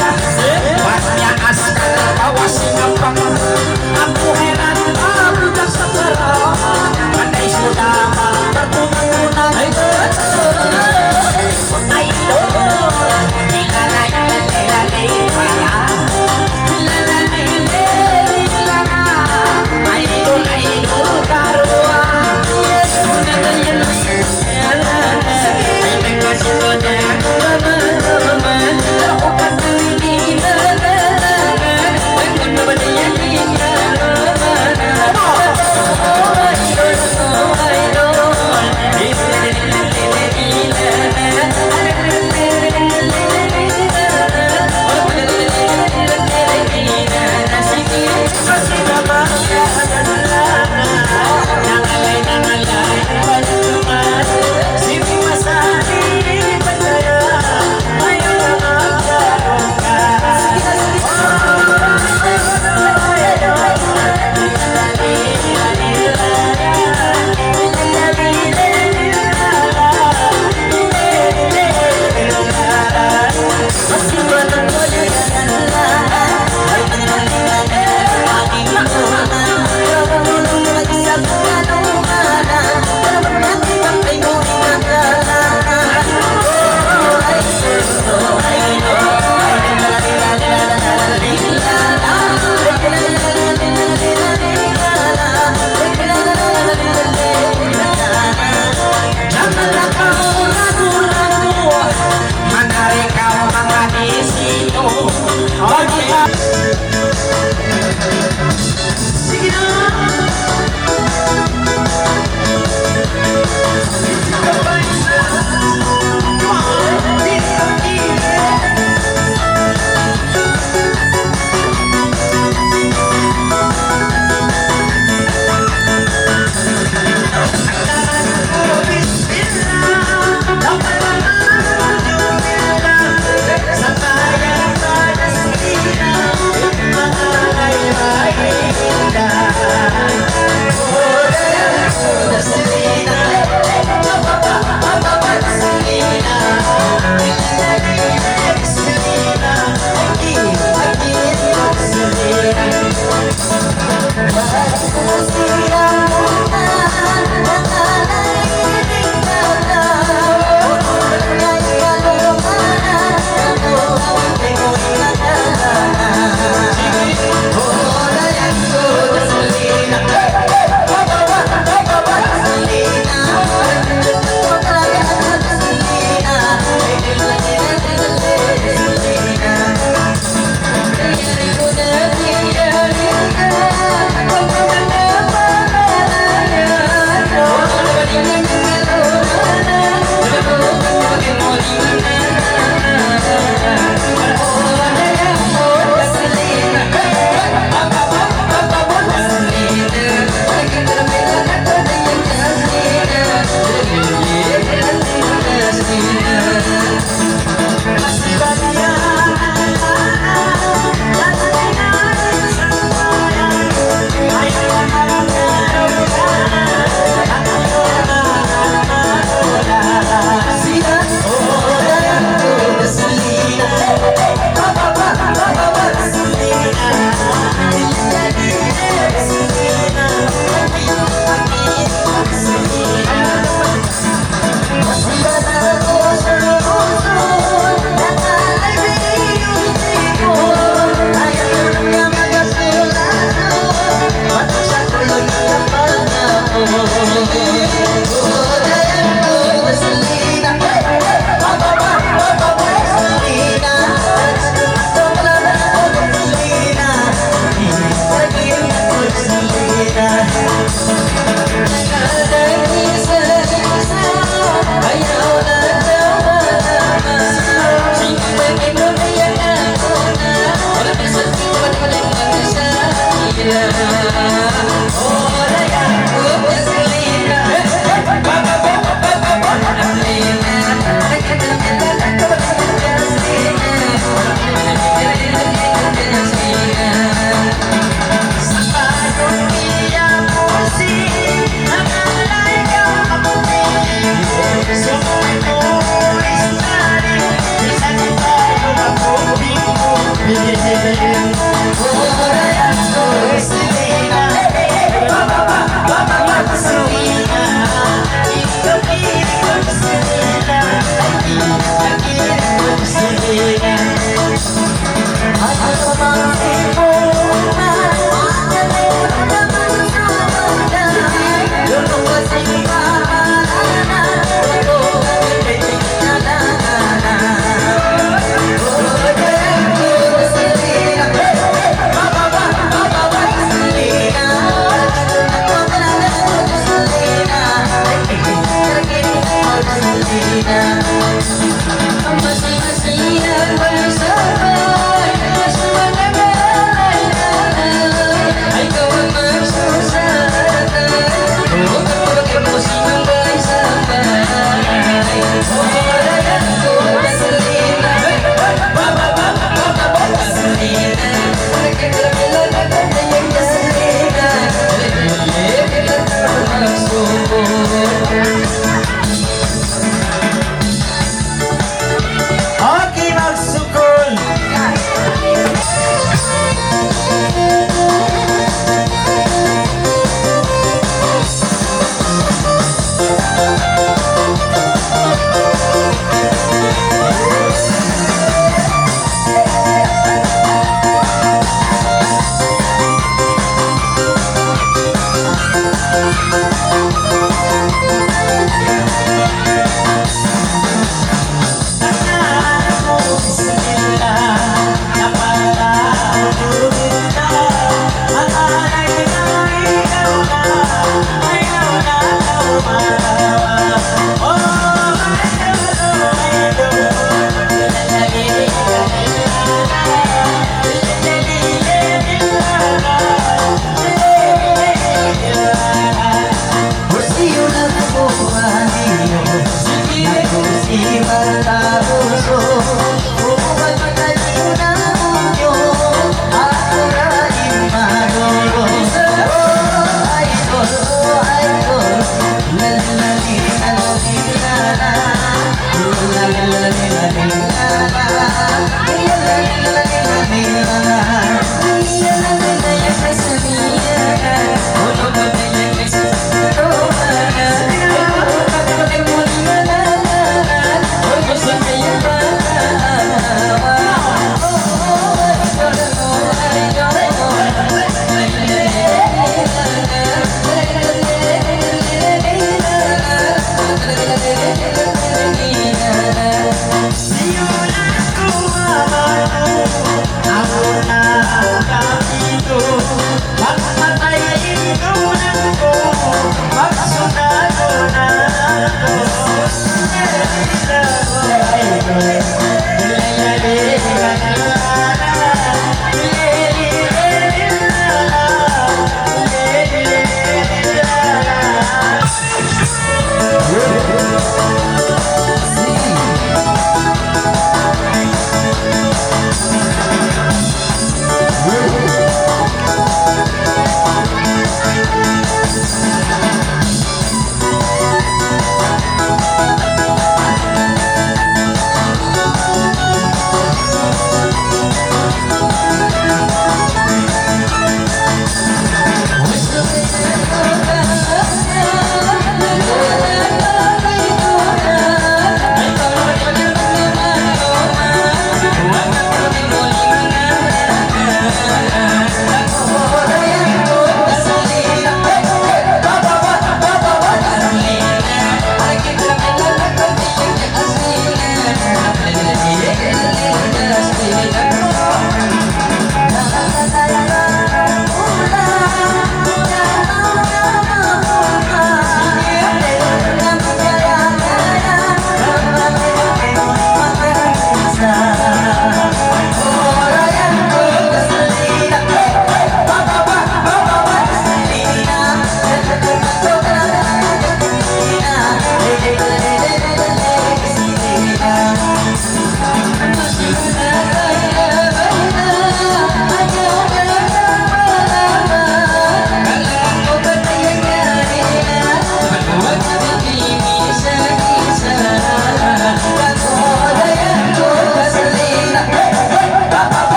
Hey,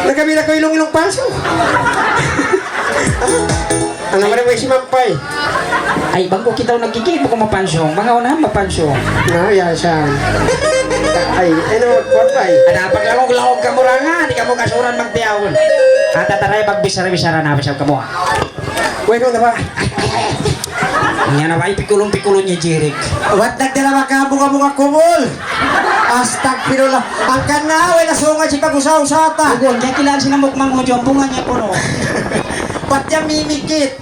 Nagkabila ko ilong-ilong palso. Ang naman mo si Mampay. Ay, bago kita nagkikip ko mapansyon. Mga unahan mapansyon. Naya siya. Ay, ano, Mampay. Ada paglangog-langog ka murangan. Di ka mo kasuran magtiyawon. At tataray pagbisara-bisara na siya ka mo. Uy, kung ba? Yan na ba, ipikulong-pikulong niya, Jirik. Wat nagdala makabuka-buka kumul. Astagfirullah. Ang kanawe na sungat si pag-usaw-usata. Huwag, kaya kailangan sinamukmang mo dyan. Bunga niya po, no? Ba't niya mimikit?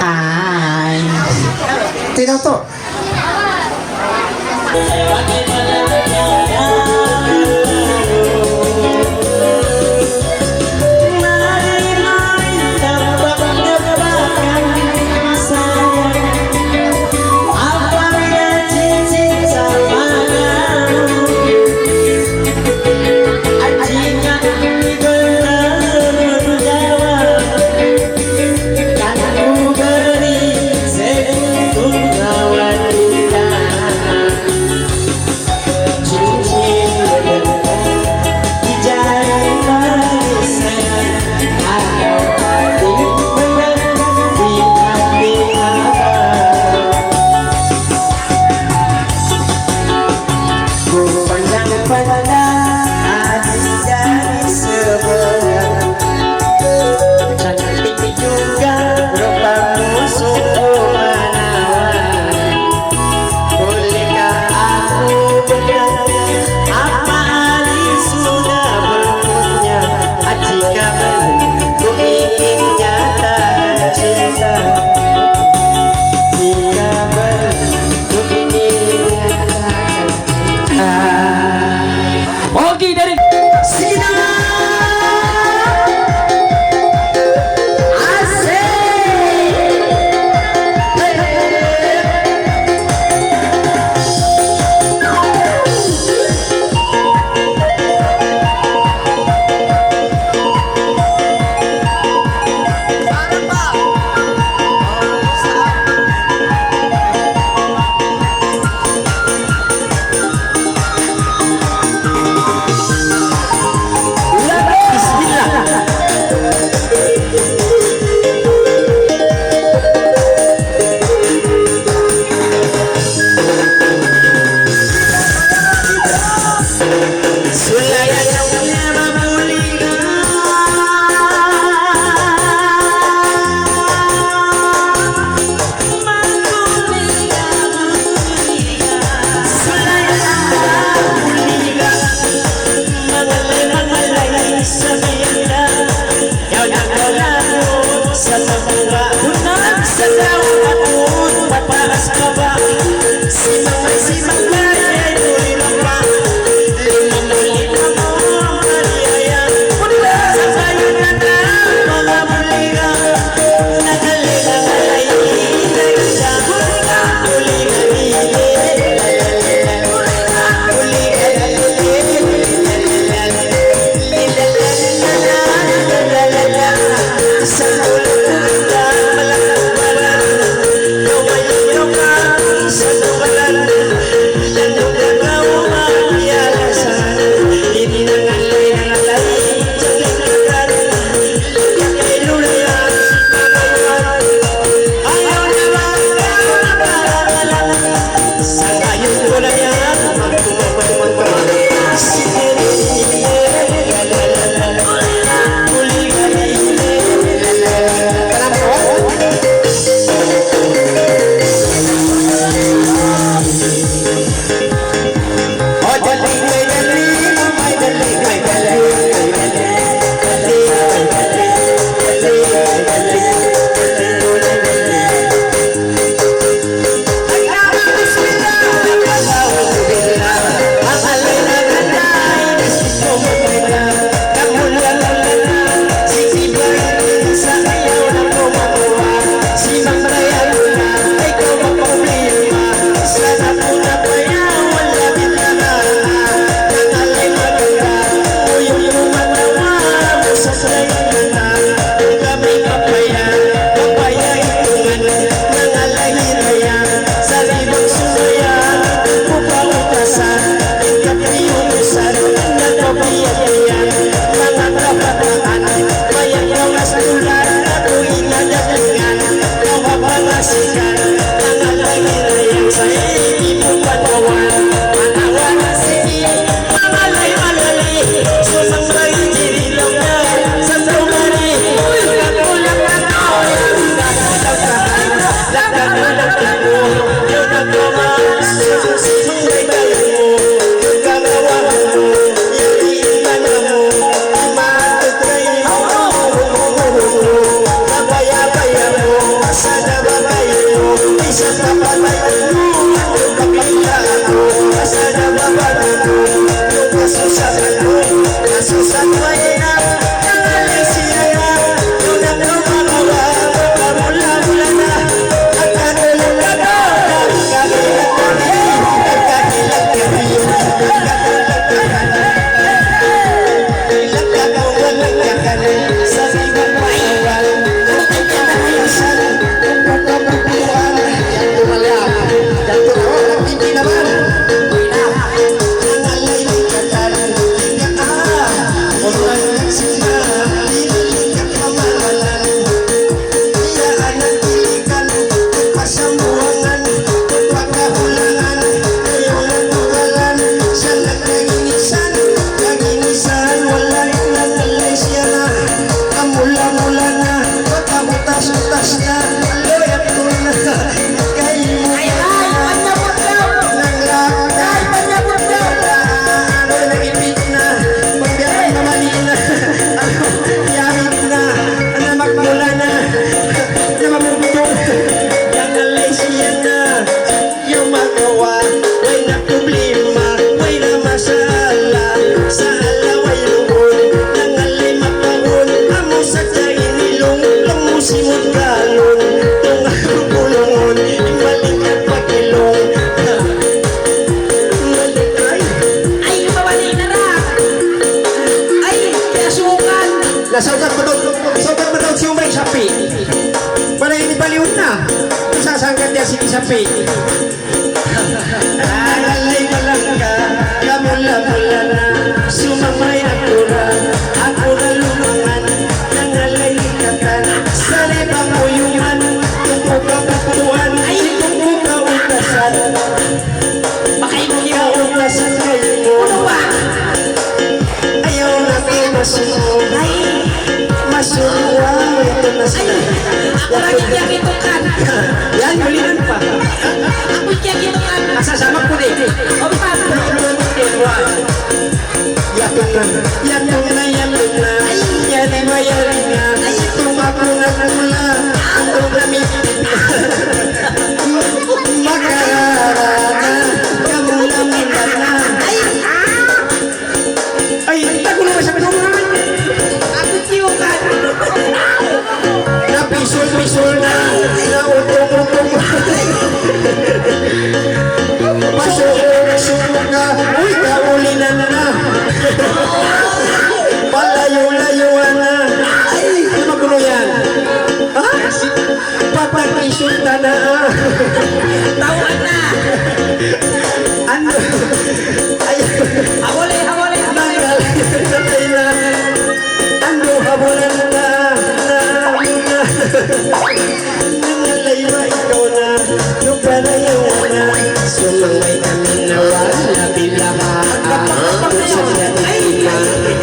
Ay. Tinaw to. Simang Sige sapi. Alay malangga, kamula-mula na, sumamay atura, ako na lumangan, nangalay ikatan, sari pa mo yuman, tungko ka patuan, tungko ka utasan, ka utasan kayo mo. Ayaw na ko masunog, masunuwa, ito na sila. Ako lagi yang itu kan. Yan, hulihan pa. Aku yang itu kan. Masasama ko rin. Oh, paano? Yakin na. Yan na. Tumapungan mula. Ang gamit. Makararana. Kamula-mula na. Ay, tago naman sa pinungan. Aku cium kan. Napisul-pisul na. Nautong-utong. Masuk ka. Uy, kaulinan na. Palayo-layuan na. Ay, ano magulo yan? Ha? Papapisul na na. Tawag na. Ano? Ay, Hawali. Nangalay na. Ano, habulan na. Nangalay na ikaw na. Nupalayaw na. Sumangay kami na wala bilahaan. Kusap na itima.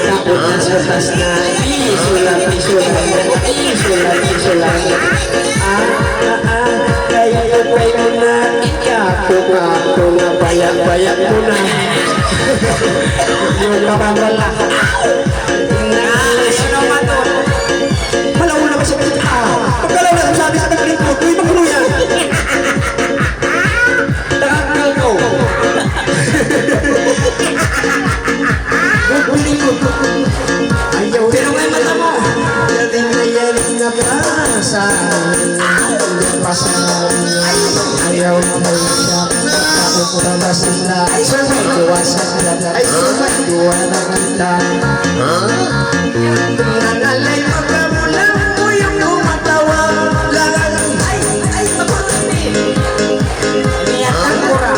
Takot na sa tas na. Isulat. Kayo na. Kako na bayak mo na. Yung kapamala. Sino man to? Malaw na kasi kasi pagkalaw na sabi sa taglit mo, tuloy magkulo yan. Takakal ko. Ayaw Pero may mata mo. Yaling na pasan. Ayaw na may siya. Ako po na masila. Sumay kuwasan na. Ay sumay kuwa na kanta. Nangalay magkamulang mo yung lumatawa. Ay, tapos ni. Niyak ang kura.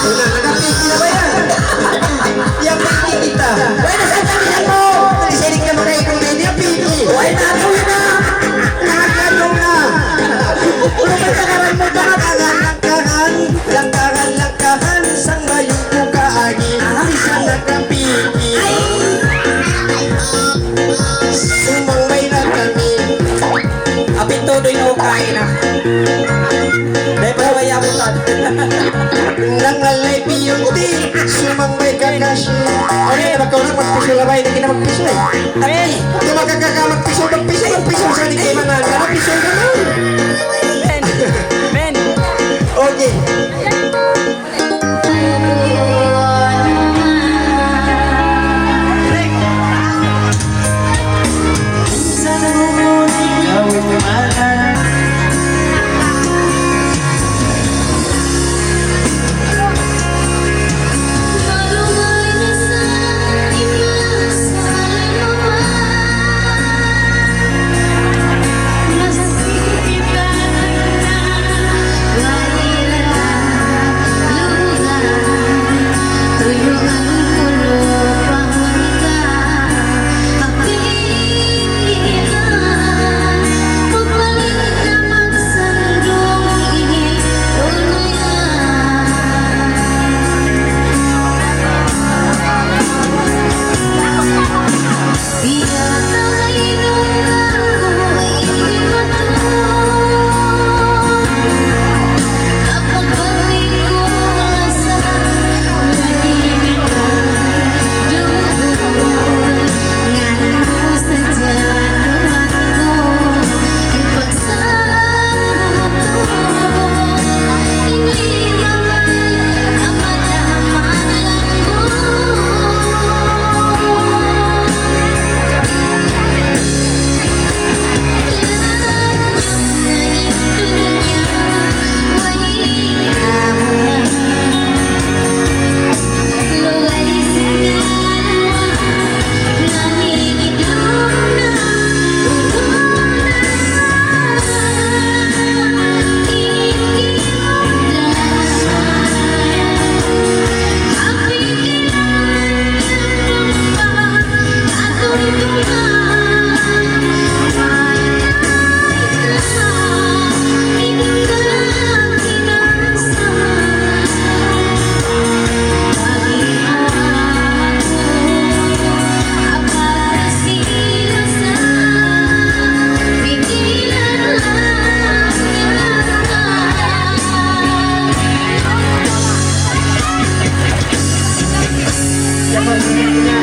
Nakapiki na ba yan? Yang piki kita. Bueno, sandali mo. Nasinig ka mga ikong hindi piki. Buhay na ako na. Nakaganong na. Lumagkakaran mo ba? Langkahan. Sang mayong pukaagi. Isa nakapiki. Sumangmay na kami. Apit todo yung kain na. Dahil pa ba yabutan? Nangalay piyunti. Sumangmay kakasyo. Ay, magkaulang magpiso labay. Hindi na magpiso eh. Ay! Kung magpiso. Sa hindi kayo mga piso ka na. Men! Okay. siapa pemimpinnya.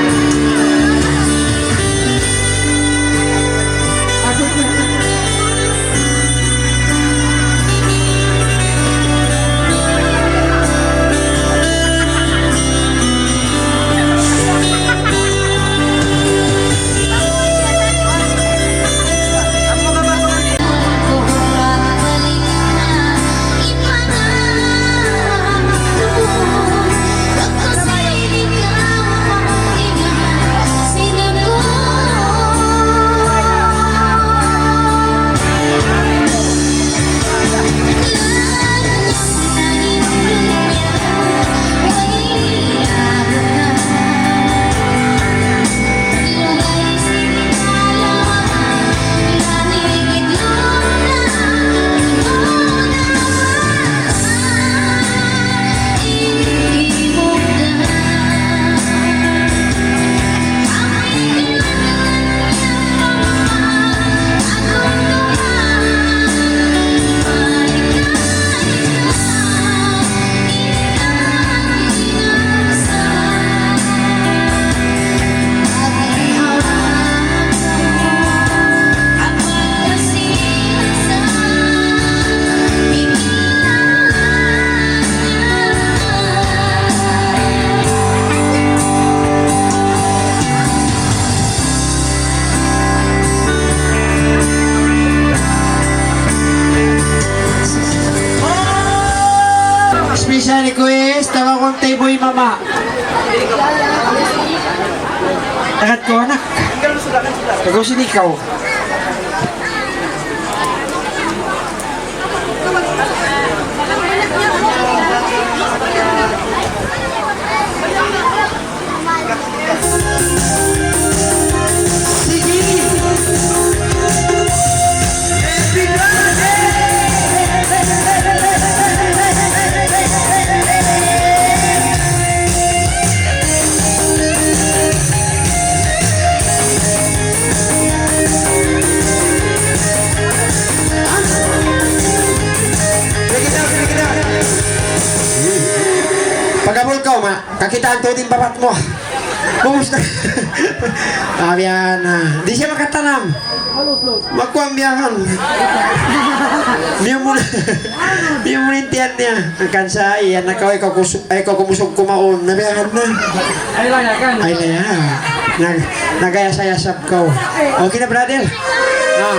Special request, tawa kong Tayboy Mama. Takat ko anak. Tagusin ikaw. Pagkabul kau, Mak. Kakitaan tutin babat mo. Kumusta? Abiyan na. Di siya makatanam. Magkuang biyahan. Niya muna intiyan niya. Ang kansa, iyan na kau, ikaw kumusog kumaon. Nabiyahan na. Ay laya kan. Ay laya. Nagayasayasap kau. Okay na, brother? Wow.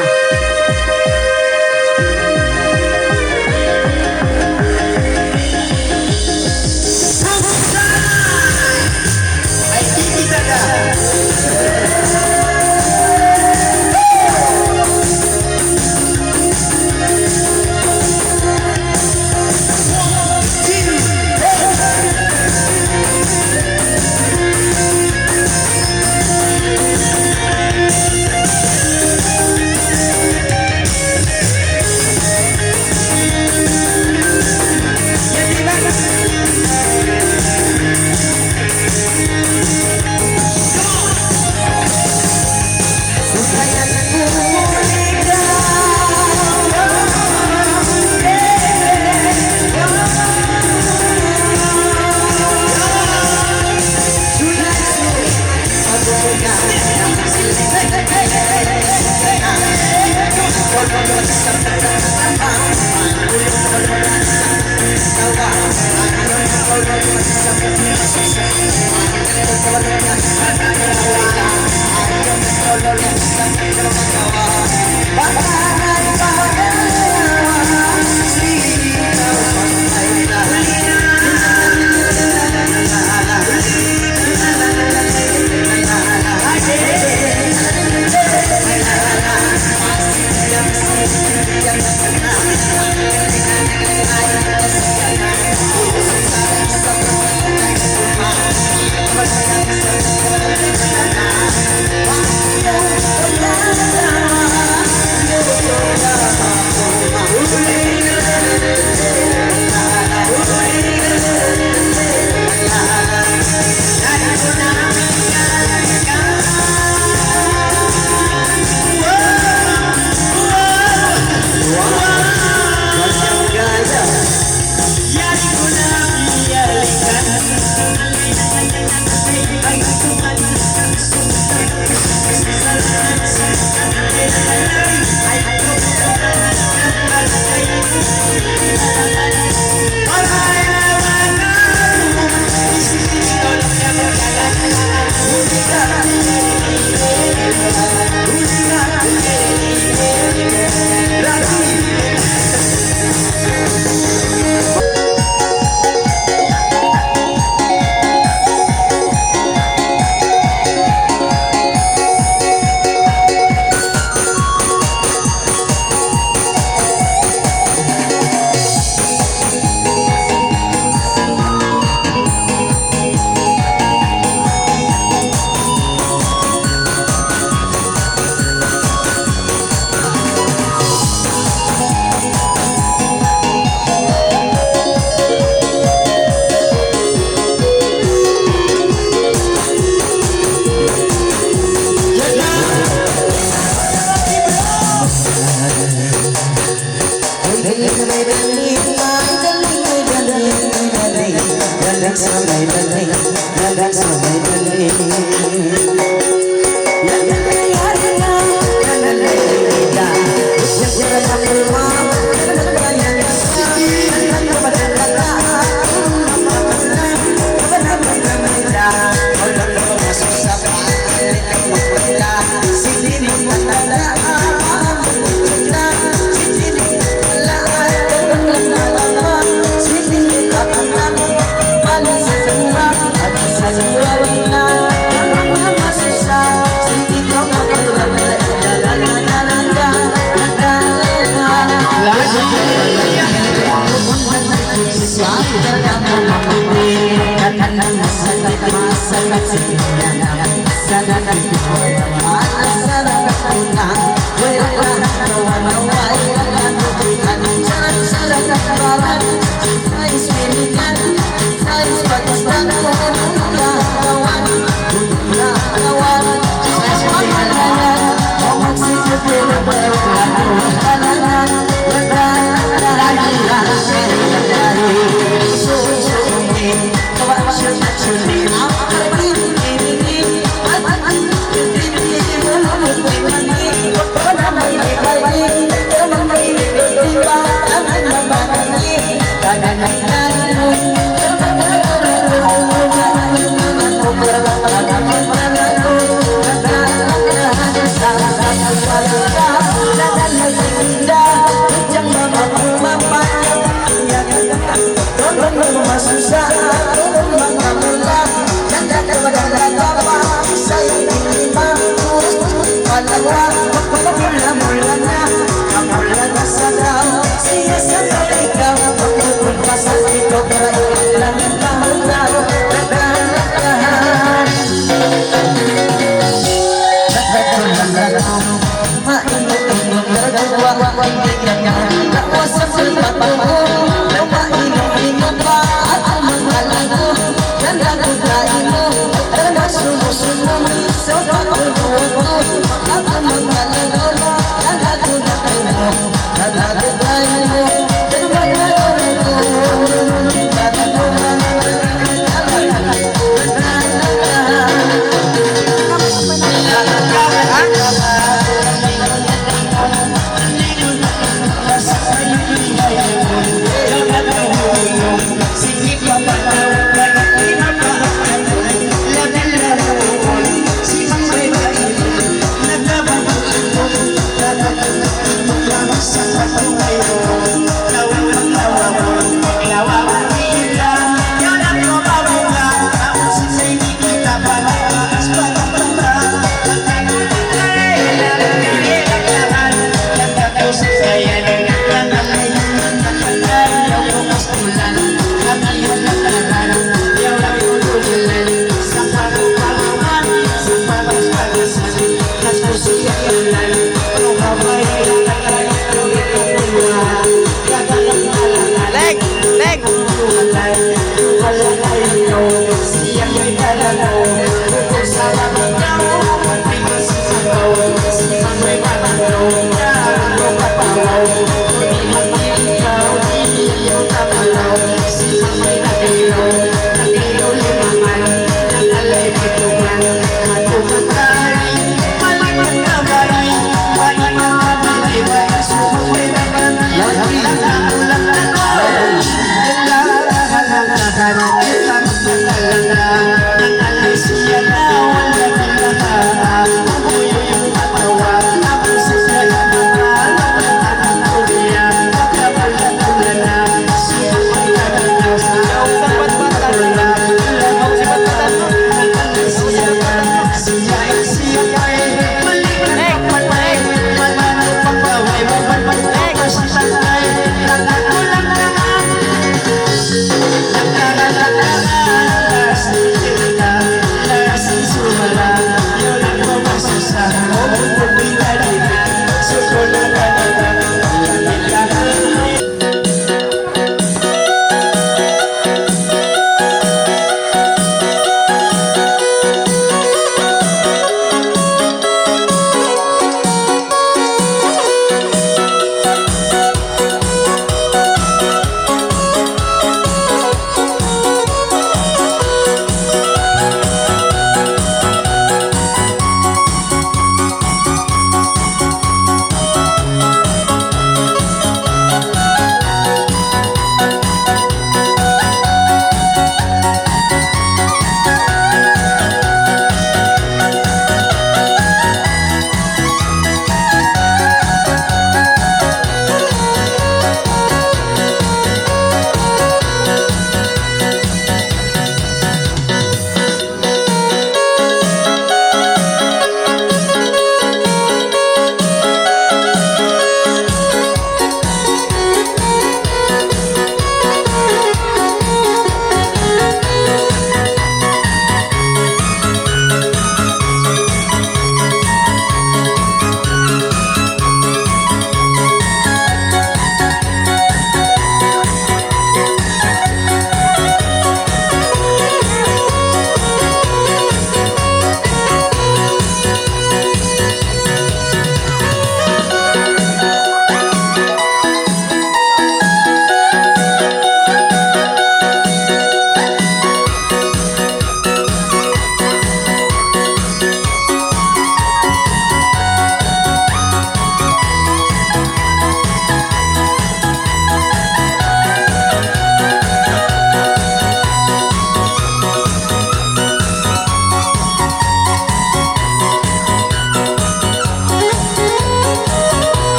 Leng,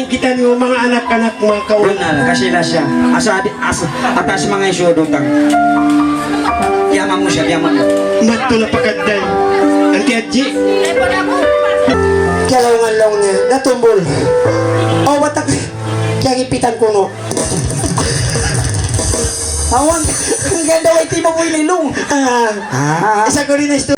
ni kita ni mga anak-anak mga Brunal, kasi na siya. Atas mga isyudutang. Yaman mo siya, yaman mo. matula pagkaday. Anti Adji. Kalawangan lang niya, natumbol. O, watak. Kaya ipitan ko no. Awan, ang ganda wa timo mo ililong. Isa ko rin na ito.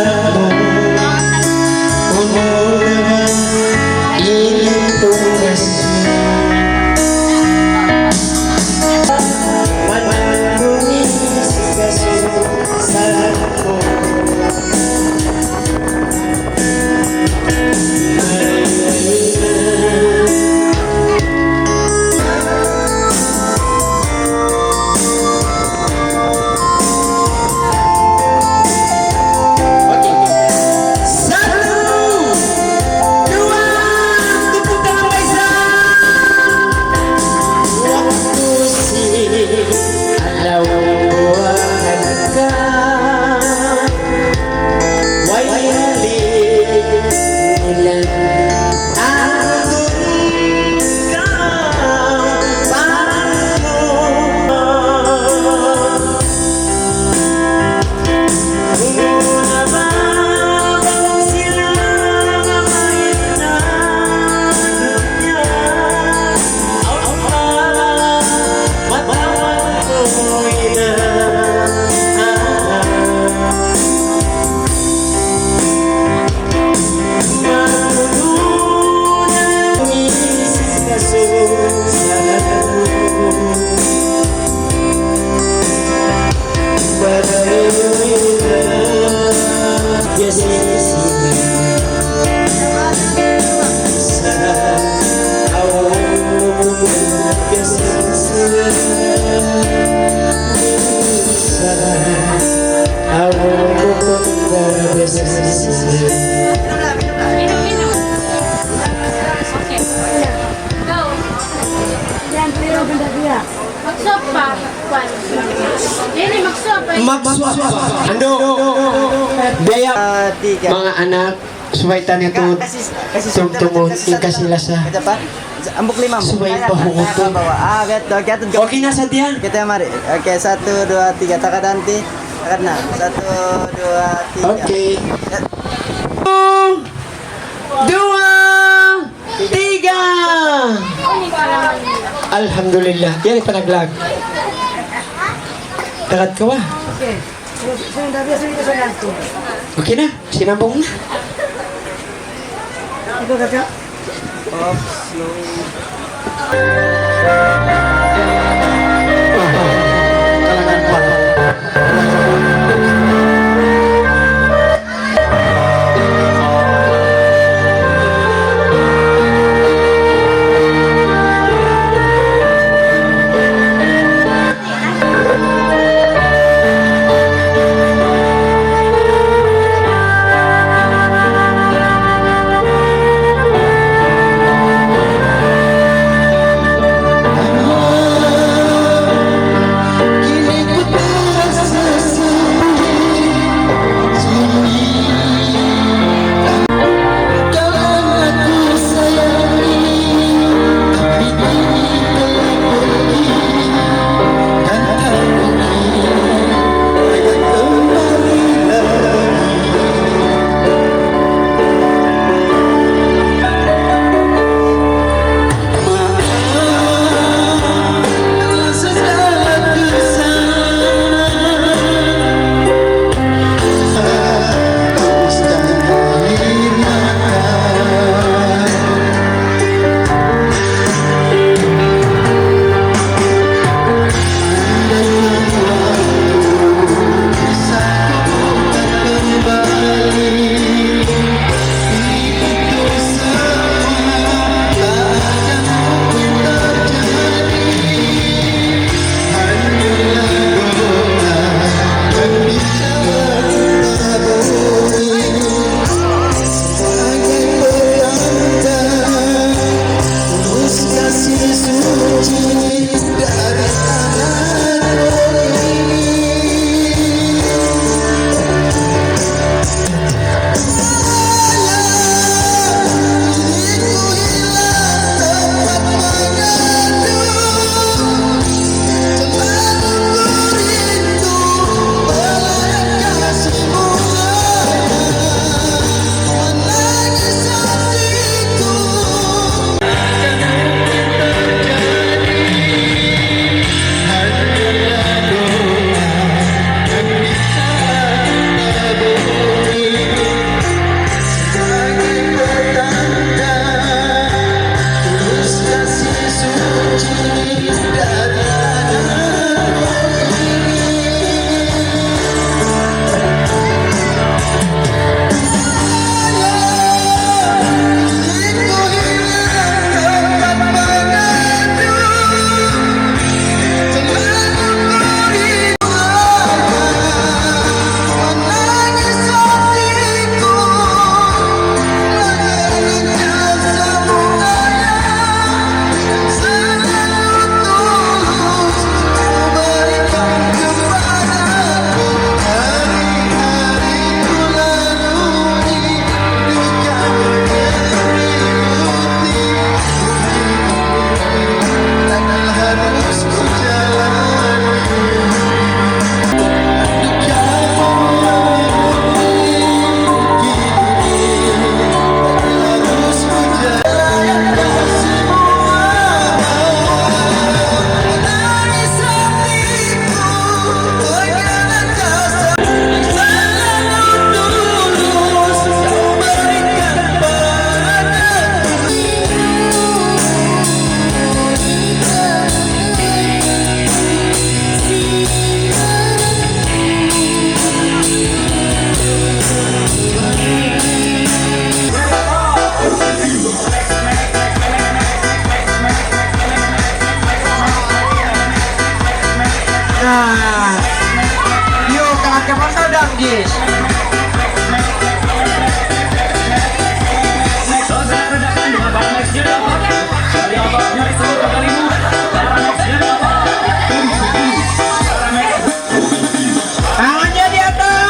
Ando, daya mga anak, suwaitan ito tungtungon kasi lasa. Ambok lima. Suway pa hukuto. Okay na sa diyan. Kita mari. Oke, 1, 2, 3. Takad nanti. Takad na. 1, 2, 3. Okay. 2, 3. Alhamdulillah. Yan ipanaglag. Takad ka ba? Okay na. Sinambong na. Ito kakak. Bilang Gis. Tangannya di atas.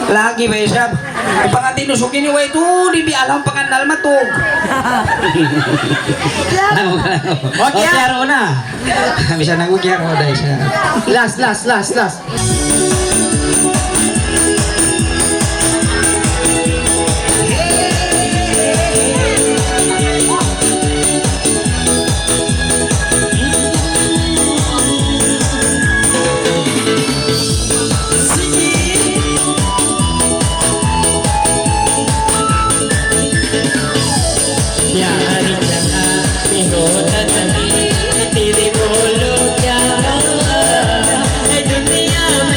Lagi ba isab? Ipangatinusukin ni way tu di alam pangandal matug. Okay, aro na. Bisa nang ugyaro dai siya. Last. दुनिया में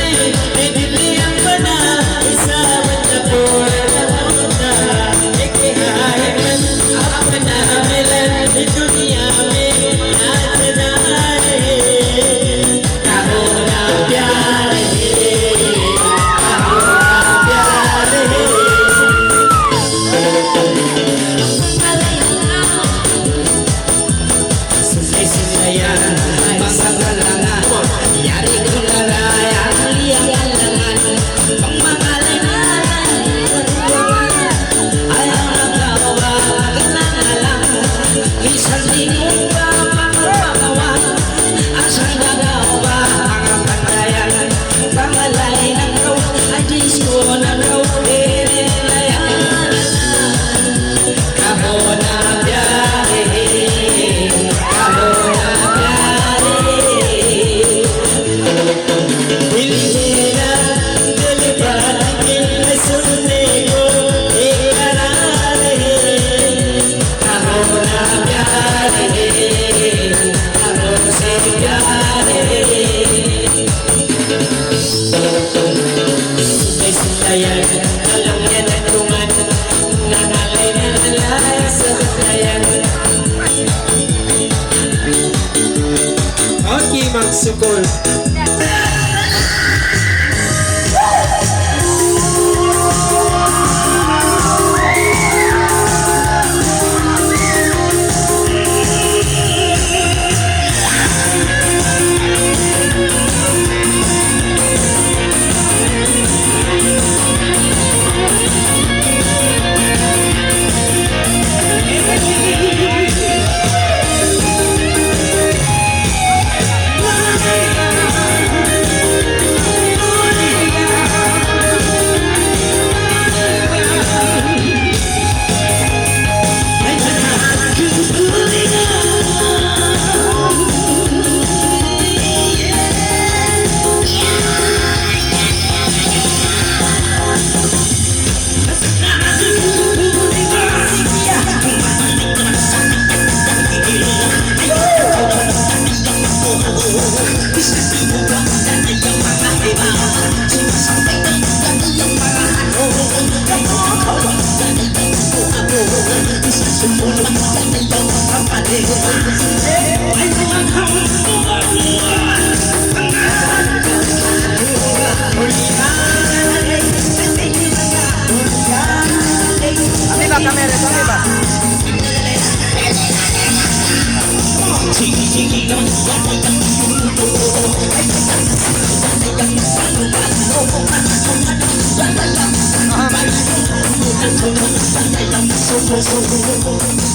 Sungay-sungayan, alam niya na tungan, nangalay na nalay sa batayan. Okay, magsukol. So